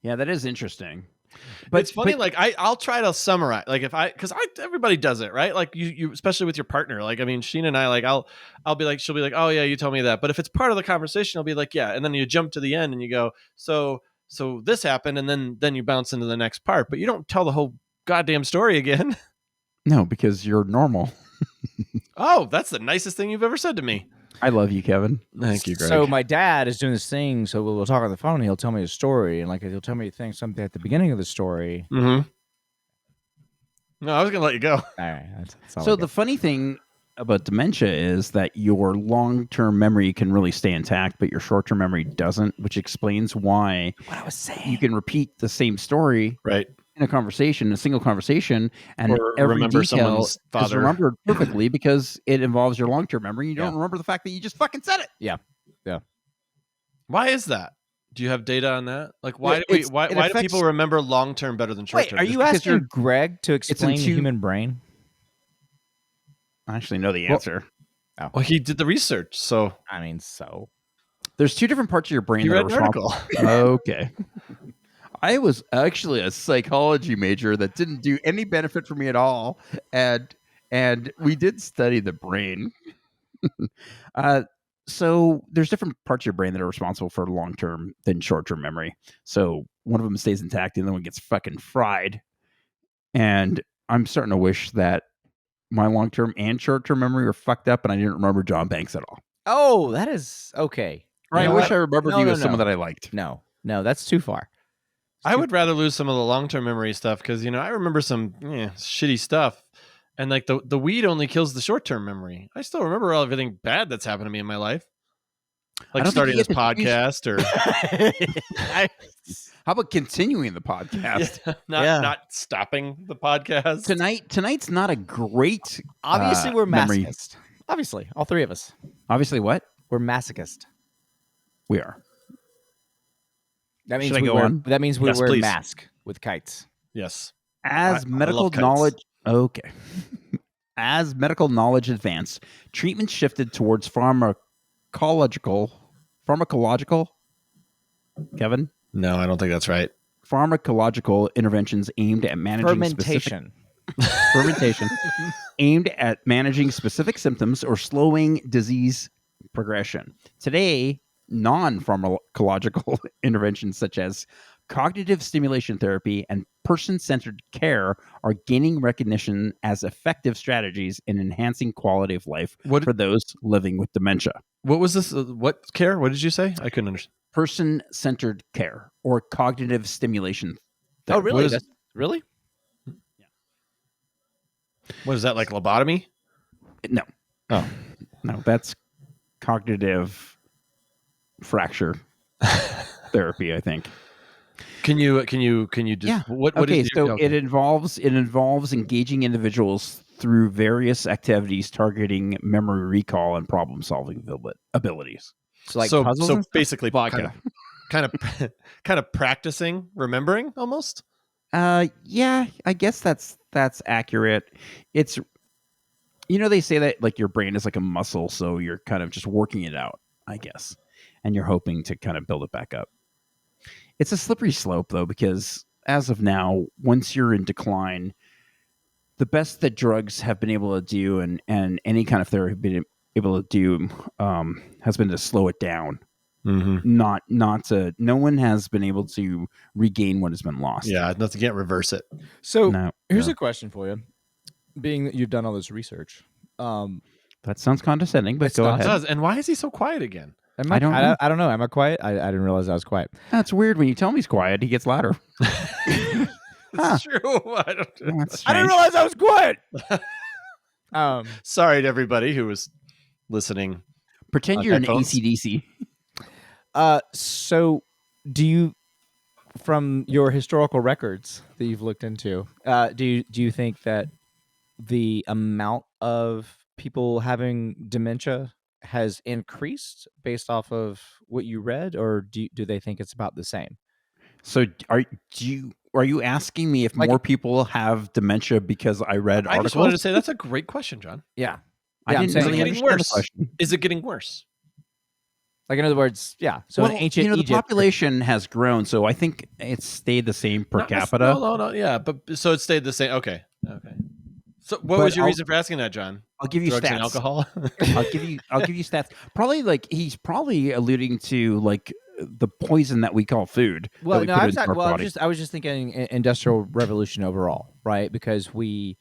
Yeah, that is interesting. But it's funny. Like I'll try to summarize. Like because everybody does it, right? Like you, especially with your partner. Like I mean, Sheena and I, like I'll be like, she'll be like, "Oh yeah, you told me that." But if it's part of the conversation, I'll be like, "Yeah," and then you jump to the end and you go, "So this happened," and then you bounce into the next part, but you don't tell the whole goddamn story again. No, because you're normal. Oh, that's the nicest thing you've ever said to me. I love you, Kevin. Thank you, Greg. So my dad is doing this thing. So we'll talk on the phone. And he'll tell me a story, and like he'll tell me something at the beginning of the story. Mm-hmm. No, I was gonna let you go. All right. That's all So I the got. funny thing about dementia is that your long-term memory can really stay intact, but your short-term memory doesn't, which explains why what I was saying. you can repeat the same story Right. in a single conversation, and Or every remember detail someone's is father. remembered perfectly because it involves your long-term memory. You don't Yeah. remember the fact that you just fucking said it. Why is that? Do you have data on that? Like, why Yeah, do we? it's- Why it do affects- people remember long term better than short Wait, term? are Just you because asking you're- Greg to explain the two- human brain? I actually know the Well- answer. Well, he did the research, so I mean, so There's two different parts of your brain he that read are an responsible. article. Okay. I was actually a psychology major that didn't do any benefit for me at all, and we did study the brain. So there's different parts of your brain that are responsible for long-term than short-term memory. So one of them stays intact, the other one gets fucking fried. And I'm starting to wish that my long-term and short-term memory were fucked up, and I didn't remember John Banks at all. that is okay. Or I You know wish what? I remembered No, you no, as someone no. that I liked. No, that's too far. I would rather lose some of the long term memory stuff because I remember some shitty stuff, and like the weed only kills the short term memory. I still remember everything bad that's happened to me in my life, like don't think starting you this get to choose- podcast or How about continuing the podcast? not stopping the podcast. Tonight's not a great. Obviously, we're memory. masochist. Obviously, all three of us. Obviously, what We're masochist. we are. That means Should I we go wear, on? That means we Yes, wear please. mask with kites. Yes. As I medical love kites. knowledge, okay. As medical knowledge advanced, treatment shifted towards pharmacological. Kevin, No, I don't think that's right. pharmacological interventions aimed at managing specific. Fermentation. fermentation, aimed at managing specific symptoms or slowing disease progression. Today, non-pharmacological interventions such as cognitive stimulation therapy and person-centered care are gaining recognition as effective strategies in enhancing quality of life for those living with dementia. What was this? What care? What did you say? I couldn't understand. Person-centered care or cognitive stimulation therapy. Oh, really? What is- Really? What is that, like lobotomy? No. Oh. No, that's cognitive fracture therapy, I think. Can you just Yeah. what Okay, is so it involves engaging individuals through various activities targeting memory recall and problem solving abilities. So like so puzzles so and stuff? basically Vodka. kind of practicing remembering almost. Yeah, I guess that's accurate. It's they say that like your brain is like a muscle, so you're kind of just working it out, I guess. And you're hoping to kind of build it back up. It's a slippery slope though, because as of now, once you're in decline, the best that drugs have been able to do and any kind of therapy have been able to do has been to slow it down. Mm-hmm. No one has been able to regain what has been lost. Yeah, nothing, can't reverse it. So here's a question for you. Being that you've done all this research, that sounds condescending, but go ahead. And why is he so quiet again? I don't know. I don't know. Am I quiet? I didn't realize I was quiet. That's weird. When you tell him he's quiet, he gets louder. It's true. I didn't realize I was quiet. Sorry to everybody who was listening. Pretend you're an AC/DC. So do you, from your historical records that you've looked into, do you think that the amount of people having dementia has increased based off of what you read, or do they think it's about the same? So are you asking me if more people have dementia because I read articles? I just wanted to say that's a great question, John. Yeah. I didn't is really it getting understand worse? the question. Is it getting worse? Like, in other words, yeah. So in ancient the Egypt, population has grown, so I think it's stayed the same per capita. No. Yeah, but so it stayed the same. Okay. So what was your reason for asking that, John? I'll give you Drugs stats. and alcohol. I'll give you stats. Probably he's probably alluding to like the poison that we call food. Well, no, I was just thinking industrial revolution overall, right? Because we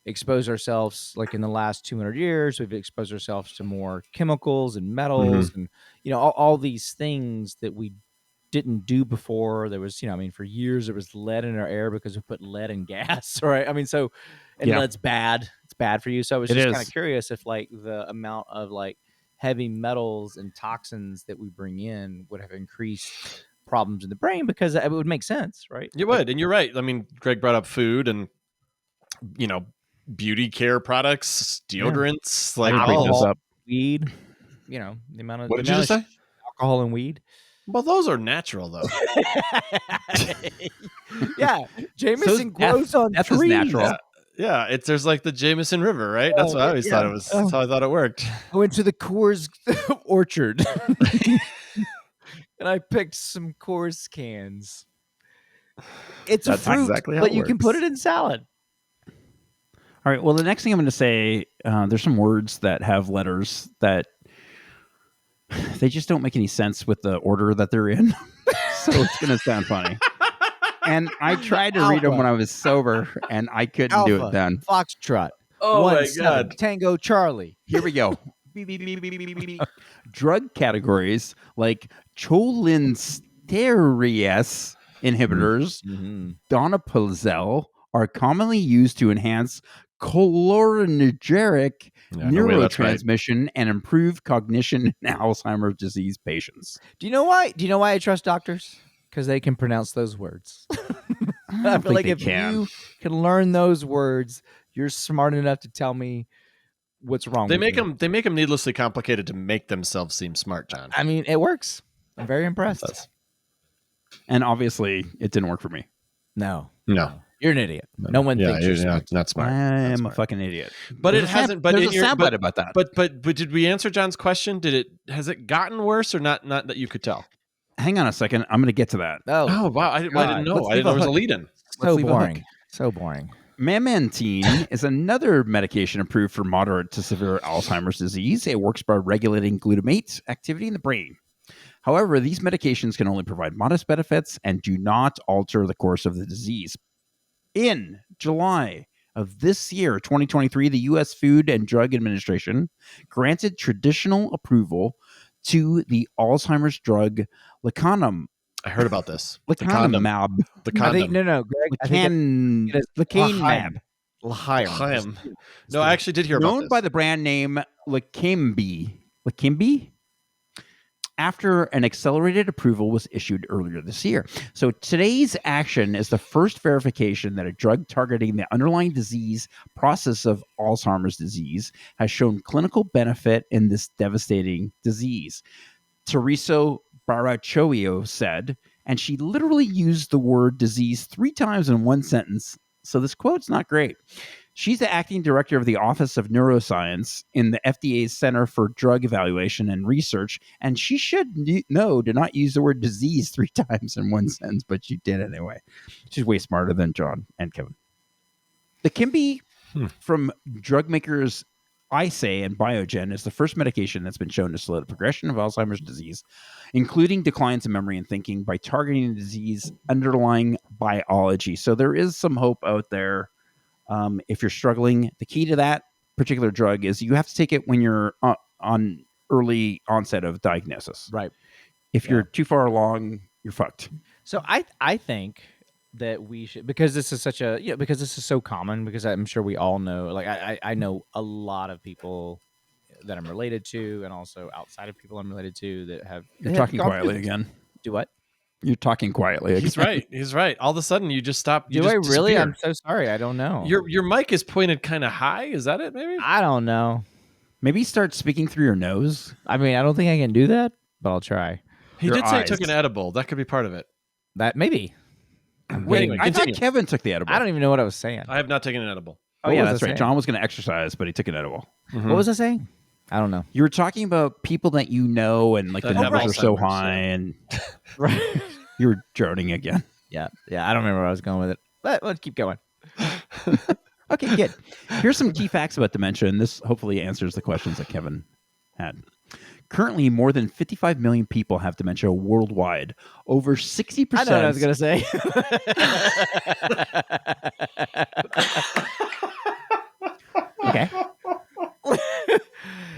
expose ourselves, like in the last 200 years, we've exposed ourselves to more chemicals and metals, and all these things that we didn't do before. There was, for years there was lead in our air because we put lead in gas, right? Lead's bad. It's bad for you. So I was just kind of curious if like the amount of like heavy metals and toxins that we bring in would have increased problems in the brain, because it would make sense, right? You would, and you're right. I mean, Greg brought up food and beauty care products, deodorants, like alcohol, weed. The amount of what did you just say? Alcohol and weed. Well, those are natural, though. Yeah, Jameson grows on trees. Is natural. Yeah, there's like the Jameson River, right? That's what I always thought it was. That's how I thought it worked. I went to the Coors orchard and I picked some Coors cans. It's a fruit, exactly how but it you can works. put it in salad. All right. Well, the next thing I'm going to say, there's some words that have letters that they just don't make any sense with the order that they're in. So it's going to sound funny. And I tried to read them when I was sober, and I couldn't do it then. Foxtrot. Oh my 17, God. Tango Charlie. Here we go. Drug categories like cholinesterase inhibitors, donepezil, are commonly used to enhance cholinergic neurotransmission and improve cognition in Alzheimer's disease patients. Do you know why? Do you know why I trust doctors? Because they can pronounce those words. I feel like if you can learn those words, you're smart enough to tell me what's wrong. They make them needlessly complicated to make themselves seem smart, John. I mean, it works. I'm very impressed. And obviously, it didn't work for me. No. You're an idiot. No one thinks you're smart. Not smart. I'm a fucking idiot. But it hasn't. But there's a soundbite about that. But did we answer John's question? Has it gotten worse or not? Not that you could tell. Hang on a second. I'm going to get to that. Oh wow! I didn't know. I didn't know it was a lead-in. So boring. So boring. Memantine is another medication approved for moderate to severe Alzheimer's disease. It works by regulating glutamate activity in the brain. However, these medications can only provide modest benefits and do not alter the course of the disease. In July of this year, 2023, the U.S. Food and Drug Administration granted traditional approval to the Alzheimer's drug lecanemab. I heard about this. Lecanemab. The I condom. think no, Greg. I think it is Lecanemab. L'chaim. No, I actually did hear about Known this. by the brand name Leqembi. After an accelerated approval was issued earlier this year. So today's action is the first verification that a drug targeting the underlying disease process of Alzheimer's disease has shown clinical benefit in this devastating disease. Teresa Baracchio said, and she literally used the word disease 3 times in one sentence. So this quote's not great. She's the acting director of the Office of Neuroscience in the FDA's Center for Drug Evaluation and Research, and she should know to not use the word disease 3 times in one sentence, but she did anyway. She's way smarter than John and Kevin. The Kimby from drug makers Eisai and Biogen is the first medication that's been shown to slow the progression of Alzheimer's disease, including declines in memory and thinking by targeting the disease underlying biology. So there is some hope out there. If you're struggling, the key to that particular drug is you have to take it when you're on early onset of diagnosis. Right. If you're too far along, you're fucked. So I think that we should, because this is such a because this is so common, because I'm sure we all know, like I know a lot of people that I'm related to, and also outside of people I'm related to that have. You're talking quietly again. Do what? You're talking quietly again. He's right. He's right. All of a sudden, you just stop. Do I really? I'm so sorry. I don't know. Your mic is pointed kind of high. Is that it? Maybe. I don't know. Maybe start speaking through your nose. I mean, I don't think I can do that, but I'll try. He Your did say he eyes. took an edible. That could be part of it. That maybe. Wait, Anyway, I thought continue. Kevin took the edible. I don't even know what I was saying. I have not taken an edible. Oh, What yeah, was I that's right. saying? John was going to exercise, but he took an edible. What was I saying? I don't know. You were talking about people that you know, and like That the have numbers are so Alzheimer's, high, yeah. and Right. you were droning again. Yeah. I don't remember where I was going with it. But let's keep going. Okay, good. Here's some key facts about dementia, and this hopefully answers the questions that Kevin had. Currently, more than 55 million people have dementia worldwide. Over 60%. I know what I was going to say. Okay.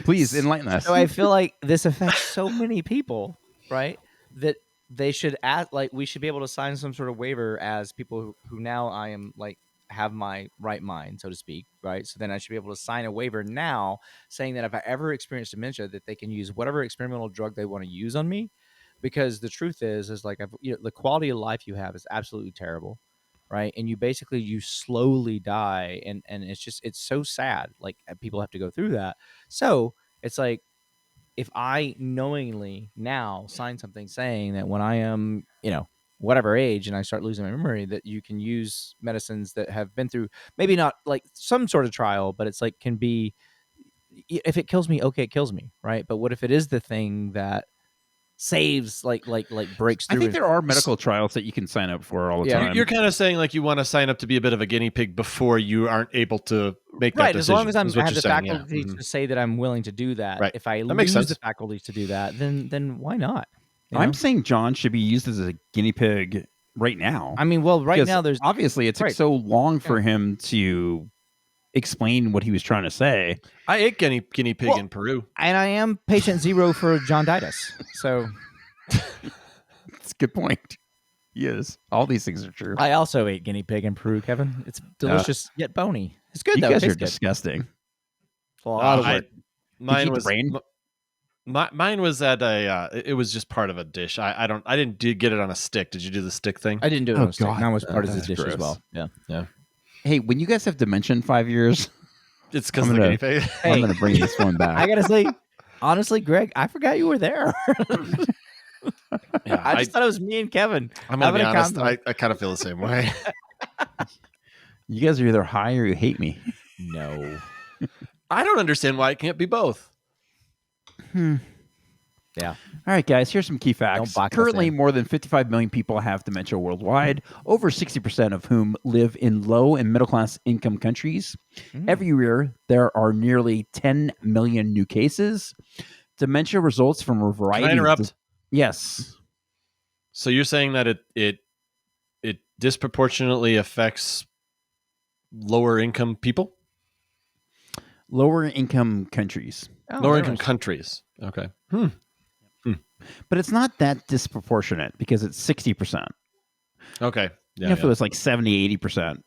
Please enlighten us. So I feel like this affects so many people, right? That they should act like we should be able to sign some sort of waiver as people who now I am like have my right mind, so to speak, right? So then I should be able to sign a waiver now saying that if I ever experience dementia, that they can use whatever experimental drug they want to use on me, because the truth is like the quality of life you have is absolutely terrible, right? And you slowly die, and it's so sad. Like people have to go through that. So it's like, if I knowingly now sign something saying that when I am, whatever age and I start losing my memory, that you can use medicines that have been through maybe not like some sort of trial, but it's like can be, if it kills me, okay, it kills me, right? But what if it is the thing that saves, like breaks I through? think there are medical trials that you can sign up for all the time. You're kind of saying like you want to sign up to be a bit of a guinea pig before you aren't able to make that right, decision. as long as I have the saying, yeah. faculty Mhm. to say that I'm willing to do that. Right. If I That makes lose sense. the faculties to do that, then why not? You I'm know? saying John should be used as a guinea pig right now. I mean, well, right Because now there's obviously it took right. so long for him to explain what he was trying to say. I ate guinea pig Well, in Peru. and I am patient zero for John-ditis. So That's a good point. Yes, all these things are true. I also ate guinea pig in Peru, Kevin. It's delicious yet bony. It's good You though. guys It are tastes good. disgusting. It's a lot of work. Mine eat the was brain? Mine was at a. It was just part of a dish. I didn't get it on a stick. Did you do the stick thing? I didn't do it Oh, on a stick. God. Mine was part of the That's dish as gross. well. Yeah. Hey, when you guys have dementia in 5 years, It's because I'm of the gonna- guinea pig. I'm going to bring this one back. I gotta say, honestly, Greg, I forgot you were there. Yeah, I just thought it was me and Kevin. I'm gonna be having a honest. convo. I kind of feel the same way. You guys are either high or you hate me. No. I don't understand why it can't be both. Yeah. All right, guys, here's some key facts. box us Currently, in. more than 55 million people have dementia worldwide, over 60% of whom live in low and middle class income countries. Every year, there are nearly 10 million new cases. Dementia results from a variety Can I interrupt? Yes. So you're saying that it disproportionately affects lower income people? Lower income countries. Lower income countries. Okay. But it's not that disproportionate because it's 60%. Okay. Yeah. If it was like 70, 80%,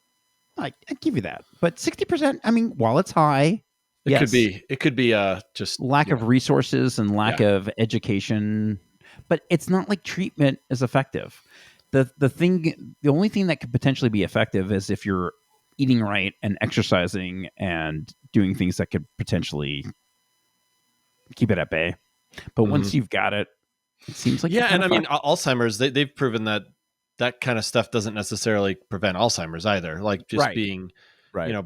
I'd give you that. But 60%, I mean, while it's high, It could be just lack of resources and lack of education, but it's not like treatment is effective. The only thing that could potentially be effective is if you're eating right and exercising and doing things that could potentially keep it at bay. But once you've got it, it seems like and I mean Alzheimer's. They've proven that kind of stuff doesn't necessarily prevent Alzheimer's either. Like just being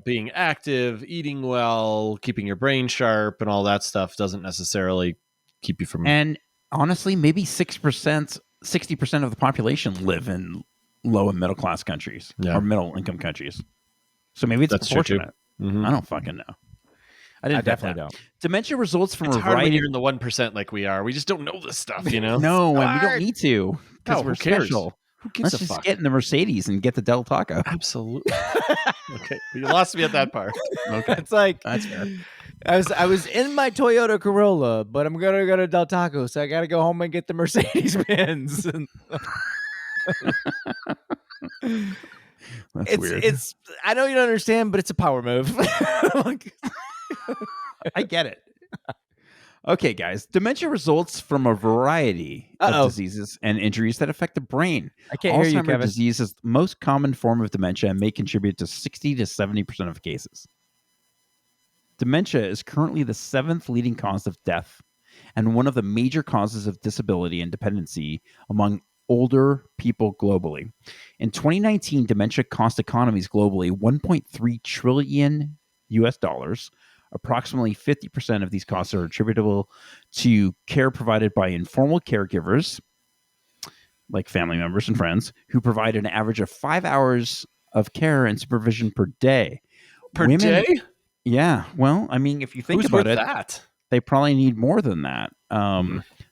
being active, eating well, keeping your brain sharp, and all that stuff doesn't necessarily keep you from. And honestly, maybe 60% of the population live in low and middle class countries or middle income countries. So maybe it's proportionate. I don't fucking know. I definitely don't. Dementia results from it's a hard variety. When you're in the 1% like we are. We just don't know this stuff, you know. No, and we don't need to because we're who cares? special. Who gives Let's a just fuck? get in the Mercedes and get the Del Taco. Absolutely. Okay, you lost me at that part. Okay, It's like That's fair. I was in my Toyota Corolla, but I'm gonna go to Del Taco, so I gotta go home and get the Mercedes Benz. That's weird. It's I know you don't understand, but it's a power move. I get it. Okay, guys. Dementia results from a variety of diseases and injuries that affect the brain. I can't hear you, Alzheimer's Kevin. disease is the most common form of dementia and may contribute to 60 to 70% of cases. Dementia is currently the 7th leading cause of death and one of the major causes of disability and dependency among older people globally. In 2019, dementia cost economies globally $1.3 trillion US dollars. Approximately 50% of these costs are attributable to care provided by informal caregivers, like family members and friends, who provide an average of 5 hours of care and supervision per day. Per day? Yeah. Well, I mean, if you think about it, they probably need more than that.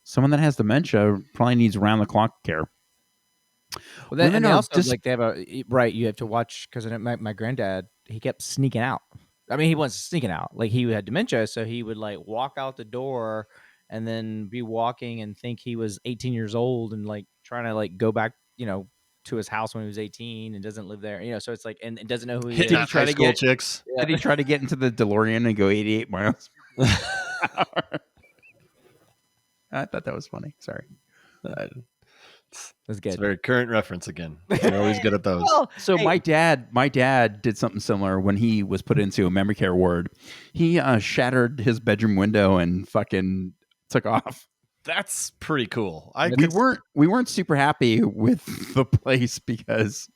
Someone that has dementia probably needs round-the-clock care. Well, and they also like they have you have to watch because my granddad, he kept sneaking out. I mean, he wasn't sneaking out. Like he had dementia, so he would like walk out the door and then be walking and think he was 18 years old and like trying to like go back, to his house when he was 18 and doesn't live there. So it's like and doesn't know who he is. Did he try to get chicks? Yeah. Did he try to get into the DeLorean and go 88 miles per hour? I thought that was funny. Sorry. That's good. It's a very current reference again. You're always good at those. So my dad did something similar when he was put into a memory care ward. He shattered his bedroom window and fucking took off. That's pretty cool. We weren't super happy with the place because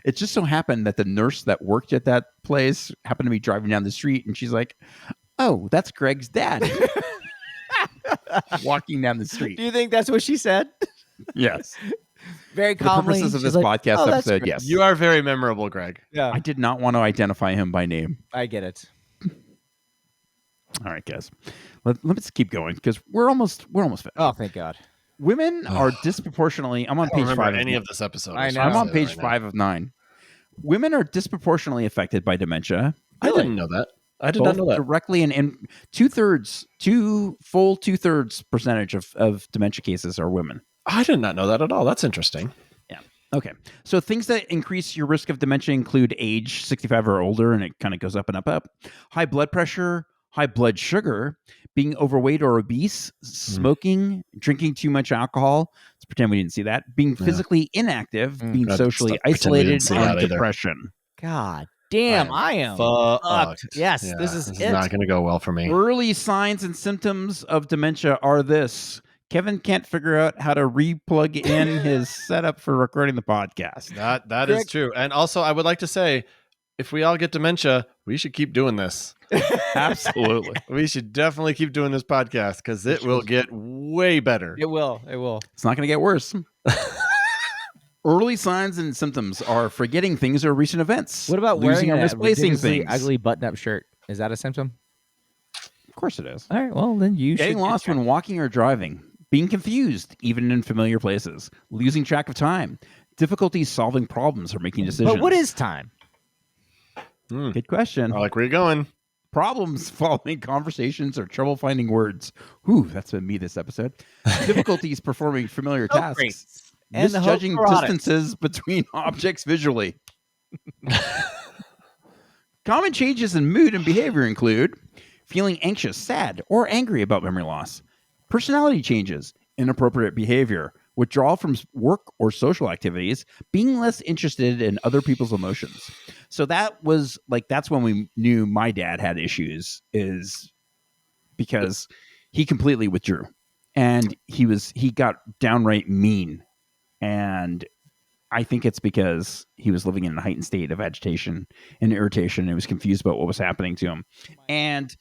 it just so happened that the nurse that worked at that place happened to be driving down the street, and she's like, "Oh, that's Greg's dad." Walking down the street. Do you think that's what she said? Yes. Very For calmly. the purposes of this podcast episode, yes. You are very memorable, Greg. Yeah. I did not want to identify him by name. I get it. All right, guys. Let's keep going because we're almost finished. Oh, thank God. Women are disproportionately. I'm on page 5. Any of this episode. I know. I'm on page 5 of 9. Women are disproportionately affected by dementia. I didn't know that. I did not know that. Directly and 2/3 percentage of dementia cases are women. I did not know that at all. That's interesting. Yeah. Okay. So things that increase your risk of dementia include age 65 or older, and it kind of goes up and up. High blood pressure, high blood sugar, being overweight or obese, smoking, drinking too much alcohol. Let's pretend we didn't see that. Being physically inactive, being socially isolated, and depression. God damn, I am fucked. Yes, this is not going to go well for me. Early signs and symptoms of dementia are this. Kevin can't figure out how to re-plug in his setup for recording the podcast. That is true. And also, I would like to say, if we all get dementia, we should keep doing this. Absolutely. We should definitely keep doing this podcast because it will get way better. It will. It's not going to get worse. Early signs and symptoms are forgetting things or recent events. What about losing wearing or a misplacing ridiculously things? ugly button-up shirt? Is that a symptom? Of course it is. All right. Well, then you Getting should lost when walking or driving, being confused even in familiar places, losing track of time, difficulty solving problems or making decisions. But what is time? Good question. I like where you're going. Problems following conversations or trouble finding words. Ooh, that's been me this episode. Difficulties performing familiar tasks. And the hope Misjudging for audits. distances between objects visually. Common changes in mood and behavior include feeling anxious, sad, or angry about memory loss, personality changes, inappropriate behavior, withdrawal from work or social activities, being less interested in other people's emotions. So that was like, that's when we knew my dad had issues, is because he completely withdrew and he got downright mean. And I think it's because he was living in a heightened state of agitation and irritation. And he was confused about what was happening to him. And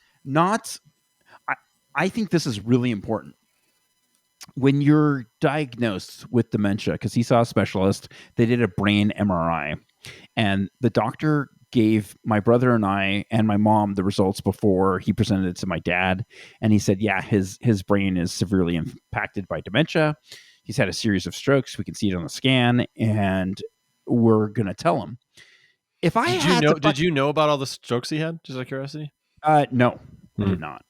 I think this is really important. When you're diagnosed with dementia, because he saw a specialist, they did a brain MRI. And the doctor gave my brother and I and my mom the results before he presented it to my dad. And he said, yeah, his brain is severely impacted by dementia. He's had a series of strokes. We can see it on the scan, and we're going to tell him. If I Did you know about all the strokes he had? Just out of curiosity. No, I did not.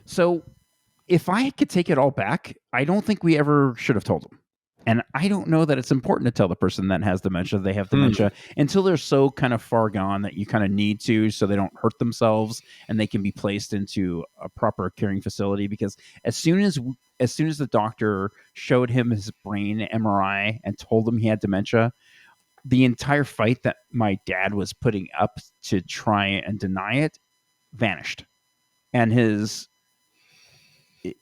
So if I could take it all back, I don't think we ever should have told him. And I don't know that it's important to tell the person that has dementia they have dementia until they're so kind of far gone that you kind of need to, so they don't hurt themselves and they can be placed into a proper caring facility. Because as soon as the doctor showed him his brain MRI and told him he had dementia, the entire fight that my dad was putting up to try and deny it vanished. And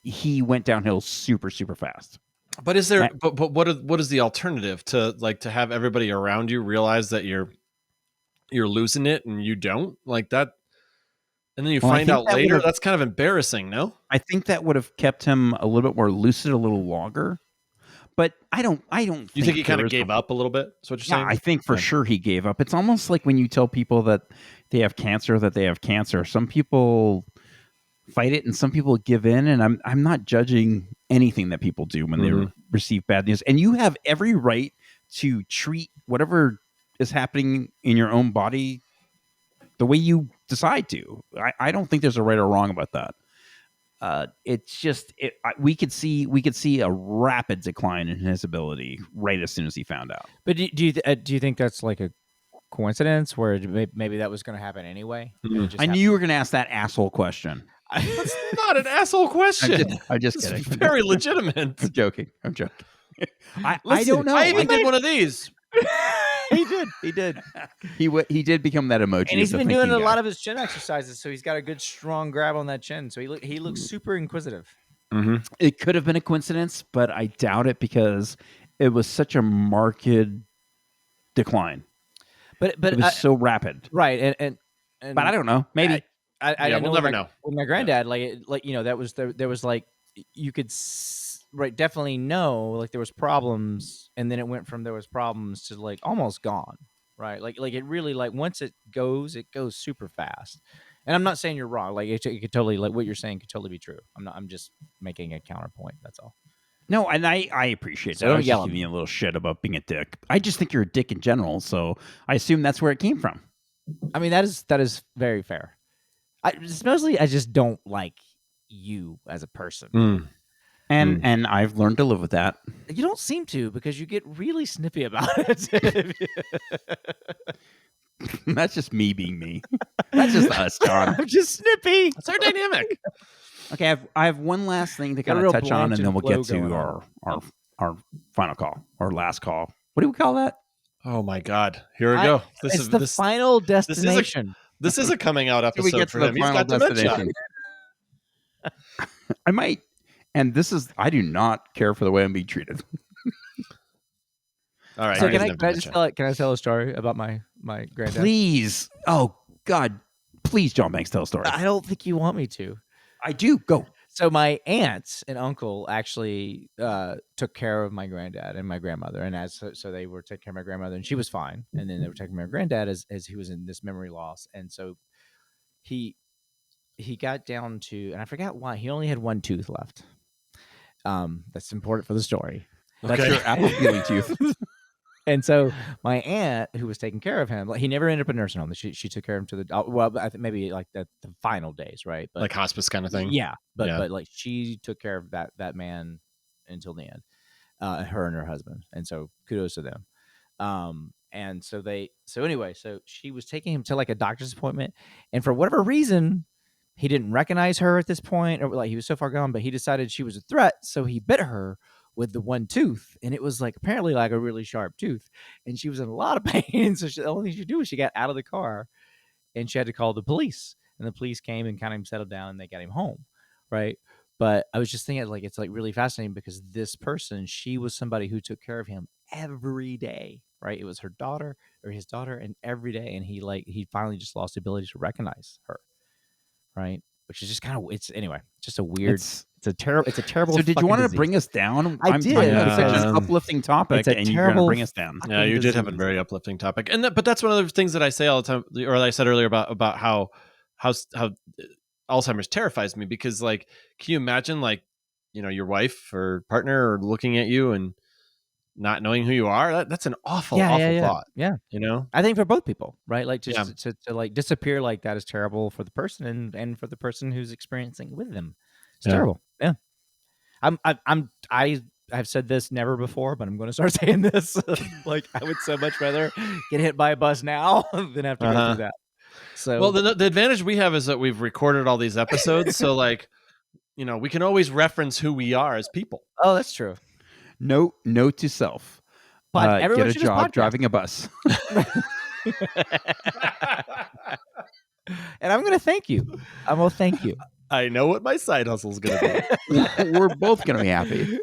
he went downhill super, super fast. But is there? But what is the alternative to have everybody around you realize that you're losing it and you don't like that, and then you find out later? That's kind of embarrassing, no? I think that would have kept him a little bit more lucid a little longer. But I don't. You think he kind of gave up a little bit? That's what you're saying? I think for sure he gave up. It's almost like when you tell people that they have cancer, Some people fight it and some people give in, and I'm not judging anything that people do when they receive bad news. And you have every right to treat whatever is happening in your own body the way you decide to. I don't think there's a right or wrong about that. It's just we could see a rapid decline in his ability right as soon as he found out. But do you think that's like a coincidence where maybe that was going to happen anyway? I knew you were going to ask that asshole question. That's not an asshole question. I'm just It's kidding. very legitimate. I'm joking. I don't know. I even did one of these. He did. He did become that emoji. And he's been doing a lot of his chin exercises, so he's got a good strong grab on that chin. So he looks super inquisitive. Mm-hmm. It could have been a coincidence, but I doubt it because it was such a marked decline. But it was so rapid, right? And but I don't know. Maybe we'll never know. With my granddad, that was there was like you could definitely know like there was problems, and then it went from there was problems to like almost gone, right? Like it really once it goes super fast. And I'm not saying you're wrong. Like it could totally what you're saying could totally be true. I'm just making a counterpoint. That's all. No, and I appreciate that. Don't I was yell just at giving you a little shit about being a dick. I just think you're a dick in general, so I assume that's where it came from. I mean, that is very fair. I just don't like you as a person. And I've learned to live with that. You don't seem to, because you get really snippy about it. That's just me being me. That's just us, John. I'm just snippy. That's our dynamic. Okay, I have one last thing to kind of touch on, and then we'll get to our final call, our last call. What do we call that? Oh my God! Here we go. This is the final destination. This is a coming out episode we get for to him. the He's final got dementia. destination. I might, and I do not care for the way I'm being treated. All right. So he can doesn't I have just dementia. can I tell a story about my granddad? Please. Oh God. Please, John Banks, tell a story. I don't think you want me to. I do. Go. So my aunt and uncle actually took care of my granddad and my grandmother, and so they were taking care of my grandmother, and she was fine, and then they were taking care of my granddad as he was in this memory loss, and so he got down to, and I forgot why he only had one tooth left. That's important for the story. That's your apple peeling tooth. And so my aunt, who was taking care of him, like he never ended up in a nursing home. She took care of him to the well, I think maybe like the final days, right? But Like hospice kind of thing. yeah, but Yeah. like she took care of that man until the end, her and her husband, and so kudos to them. And so anyway, so she was taking him to like a doctor's appointment, and for whatever reason, he didn't recognize her at this point, or like he was so far gone, but he decided she was a threat, so he bit her with the one tooth, and it was like apparently like a really sharp tooth, and she was in a lot of pain. So the only thing she could do was she got out of the car, and she had to call the police, and the police came and kind of settled down, and they got him home, right? But I was just thinking, like, it's like really fascinating because this person, she was somebody who took care of him every day, right? It was her daughter or his daughter, and every day, and he finally just lost the ability to recognize her, right? Which is just kind of anyway, just a weird. It's a terrible. So did you want disease. to bring us down? I I'm did. talking about such Yeah. an uplifting topic, It's a and you're going to terrible bring us down. Yeah, you did have a disease. very uplifting topic, and but that's one of the things that I say all the time, or I said earlier about how Alzheimer's terrifies me, because like, can you imagine like, your wife or partner looking at you and not knowing who you are? That's an awful thought. Yeah. Yeah. I think for both people, right? Like just Yeah. to like disappear like that is terrible for the person and for the person who's experiencing it with them. It's Yeah. terrible. Yeah. I've said this never before, but I'm going to start saying this. Like I would so much rather get hit by a bus now than have to go through that. So Well, the advantage we have is that we've recorded all these episodes, so like, we can always reference who we are as people. oh, that's true. Note to self: Everyone get a should just job podcast. driving a bus. And I'm going to thank you. I'm going to thank you. I know what my side hustle is going to be. We're both going to be happy.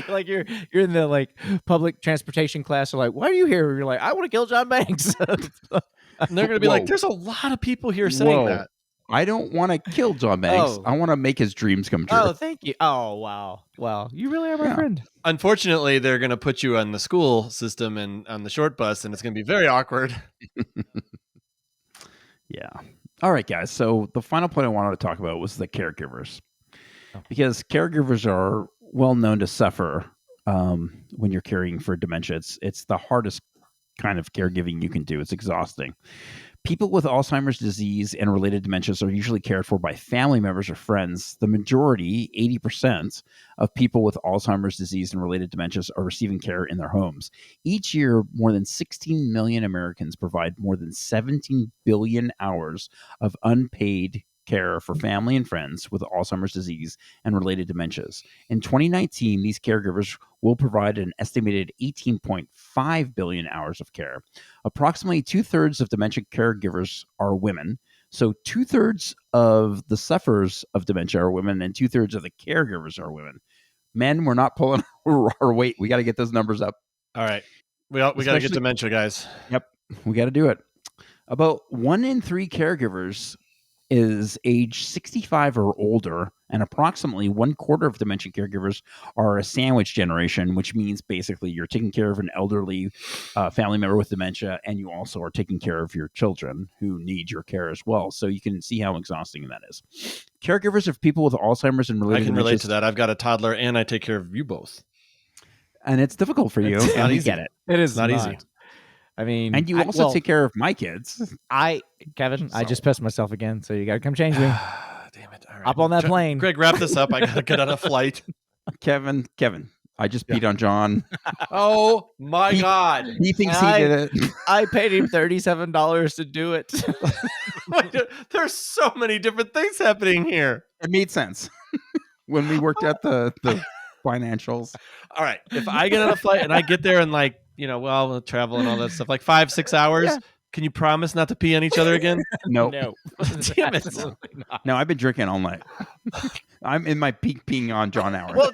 Like you're in the like public transportation class. They're like, why are you here? You're like, I want to kill John Banks. And they're going to be Whoa. like, there's a lot of people here saying Whoa. that. I don't want to kill John Banks. Oh. I want to make his dreams come true. Oh, thank you. Oh, wow. Wow. You really are my friend. Unfortunately, they're going to put you on the school system and on the short bus, and it's going to be very awkward. Yeah. All right, guys. So the final point I wanted to talk about was the caregivers, because caregivers are well known to suffer when you're caring for dementia. It's the hardest kind of caregiving you can do. It's exhausting. People with Alzheimer's disease and related dementias are usually cared for by family members or friends. The majority, 80%, of people with Alzheimer's disease and related dementias are receiving care in their homes. Each year, more than 16 million Americans provide more than 17 billion hours of unpaid care for family and friends with Alzheimer's disease and related dementias. In 2019, these caregivers will provide an estimated 18.5 billion hours of care. Approximately 2/3 of dementia caregivers are women. So 2/3 of the sufferers of dementia are women, and 2/3 of the caregivers are women. Men, we're not pulling our weight. We got to get those numbers up. All right. We got to get dementia, guys. Yep. We got to do it. About 1 in 3 caregivers is age 65 or older, and approximately 1/4 of dementia caregivers are a sandwich generation, which means basically you're taking care of an elderly family member with dementia, and you also are taking care of your children who need your care as well. So you can see how exhausting that is. Caregivers of people with Alzheimer's and related I can relate dementias, to that. I've got a toddler, and I take care of you both. and it's difficult for you, It's and not we easy. get it. It is Not easy. I mean, And you also take care of my kids. Kevin, I So- just pissed myself again, so you got to come change me. Damn it. All right. Hop on that plane. Greg, wrap this up. I got to get on a flight. Kevin, I just peed on John. Oh, my God. He thinks he did it. I paid him $37 to do it. There's so many different things happening here. It made sense when we worked out the financials. All right. If I get on a flight and I get there in like, we'll travel and all that stuff, like 5-6 hours, Yeah. can you promise not to pee on each other again? No, No. Damn it. Absolutely not. no, I've been drinking all night. I'm in my peak peeing on John hour. Well,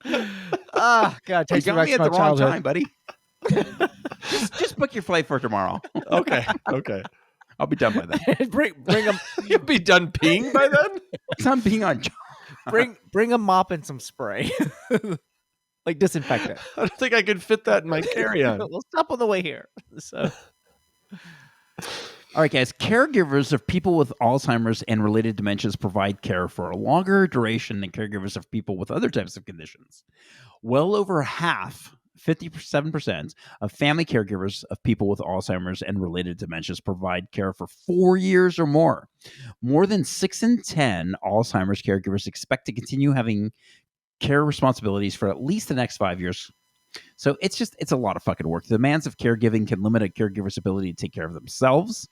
God, You takes me got back me to at my the wrong childhood. time, buddy. just book your flight for tomorrow. Okay. Okay. I'll be done by then. bring a You'll be done peeing by then? Because I'm being on. bring a mop and some spray, like disinfectant. I don't think I could fit that in my carry-on. We'll stop on the way here. So All right, guys. Caregivers of people with Alzheimer's and related dementias provide care for a longer duration than caregivers of people with other types of conditions. Well over half, 57%, of family caregivers of people with Alzheimer's and related dementias provide care for 4 years or more. More than 6 in 10 Alzheimer's caregivers expect to continue having care responsibilities for at least the next 5 years. So it's a lot of fucking work. The demands of caregiving can limit a caregiver's ability to take care of themselves.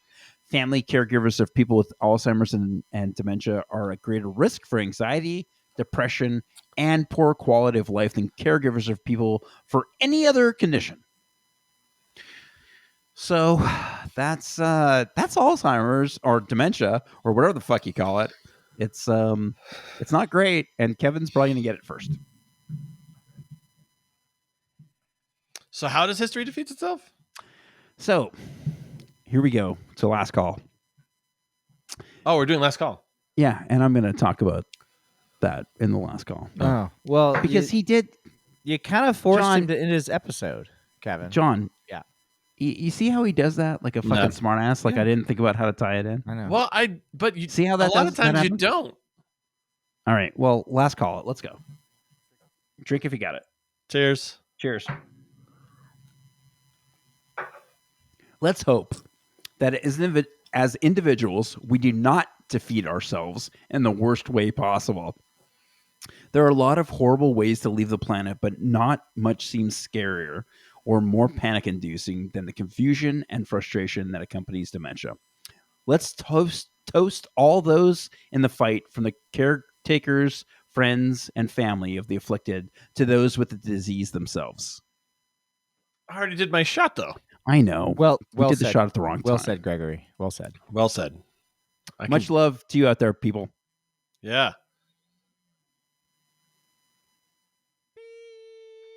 Family caregivers of people with Alzheimer's and dementia are at greater risk for anxiety, depression, and poor quality of life than caregivers of people for any other condition. So that's Alzheimer's or dementia or whatever the fuck you call it. It's not great, and Kevin's probably gonna get it first. So how does history defeat itself? So here we go to last call. Oh, we're doing last call. Yeah, and I'm gonna talk about that in the last call. oh well, Because he did, you kind of forced John- him to end his episode, Kevin. John. Yeah. You see how he does that like a fucking No. smartass? Like I didn't think about how to tie it in. I know. Well, but you See how that a lot does- of times that you happens? don't. All right. Well, last call. Let's go. Drink if you got it. Cheers. Cheers. Let's hope that as individuals, we do not defeat ourselves in the worst way possible. There are a lot of horrible ways to leave the planet, but not much seems scarier or more panic-inducing than the confusion and frustration that accompanies dementia. Let's toast all those in the fight, from the caretakers, friends, and family of the afflicted to those with the disease themselves. I already did my shot, though. I know. well we did said. the shot at the wrong Well time. said, Gregory. Well said. Well said. Much love to you out there, people. Yeah.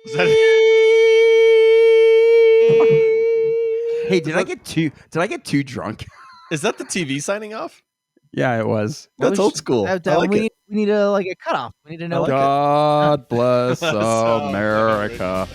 Is that Hey, did I get too drunk? is that the TV signing off? Yeah, it was. That's old school. I like we it. need a cutoff. We need to know. like it. God bless So America.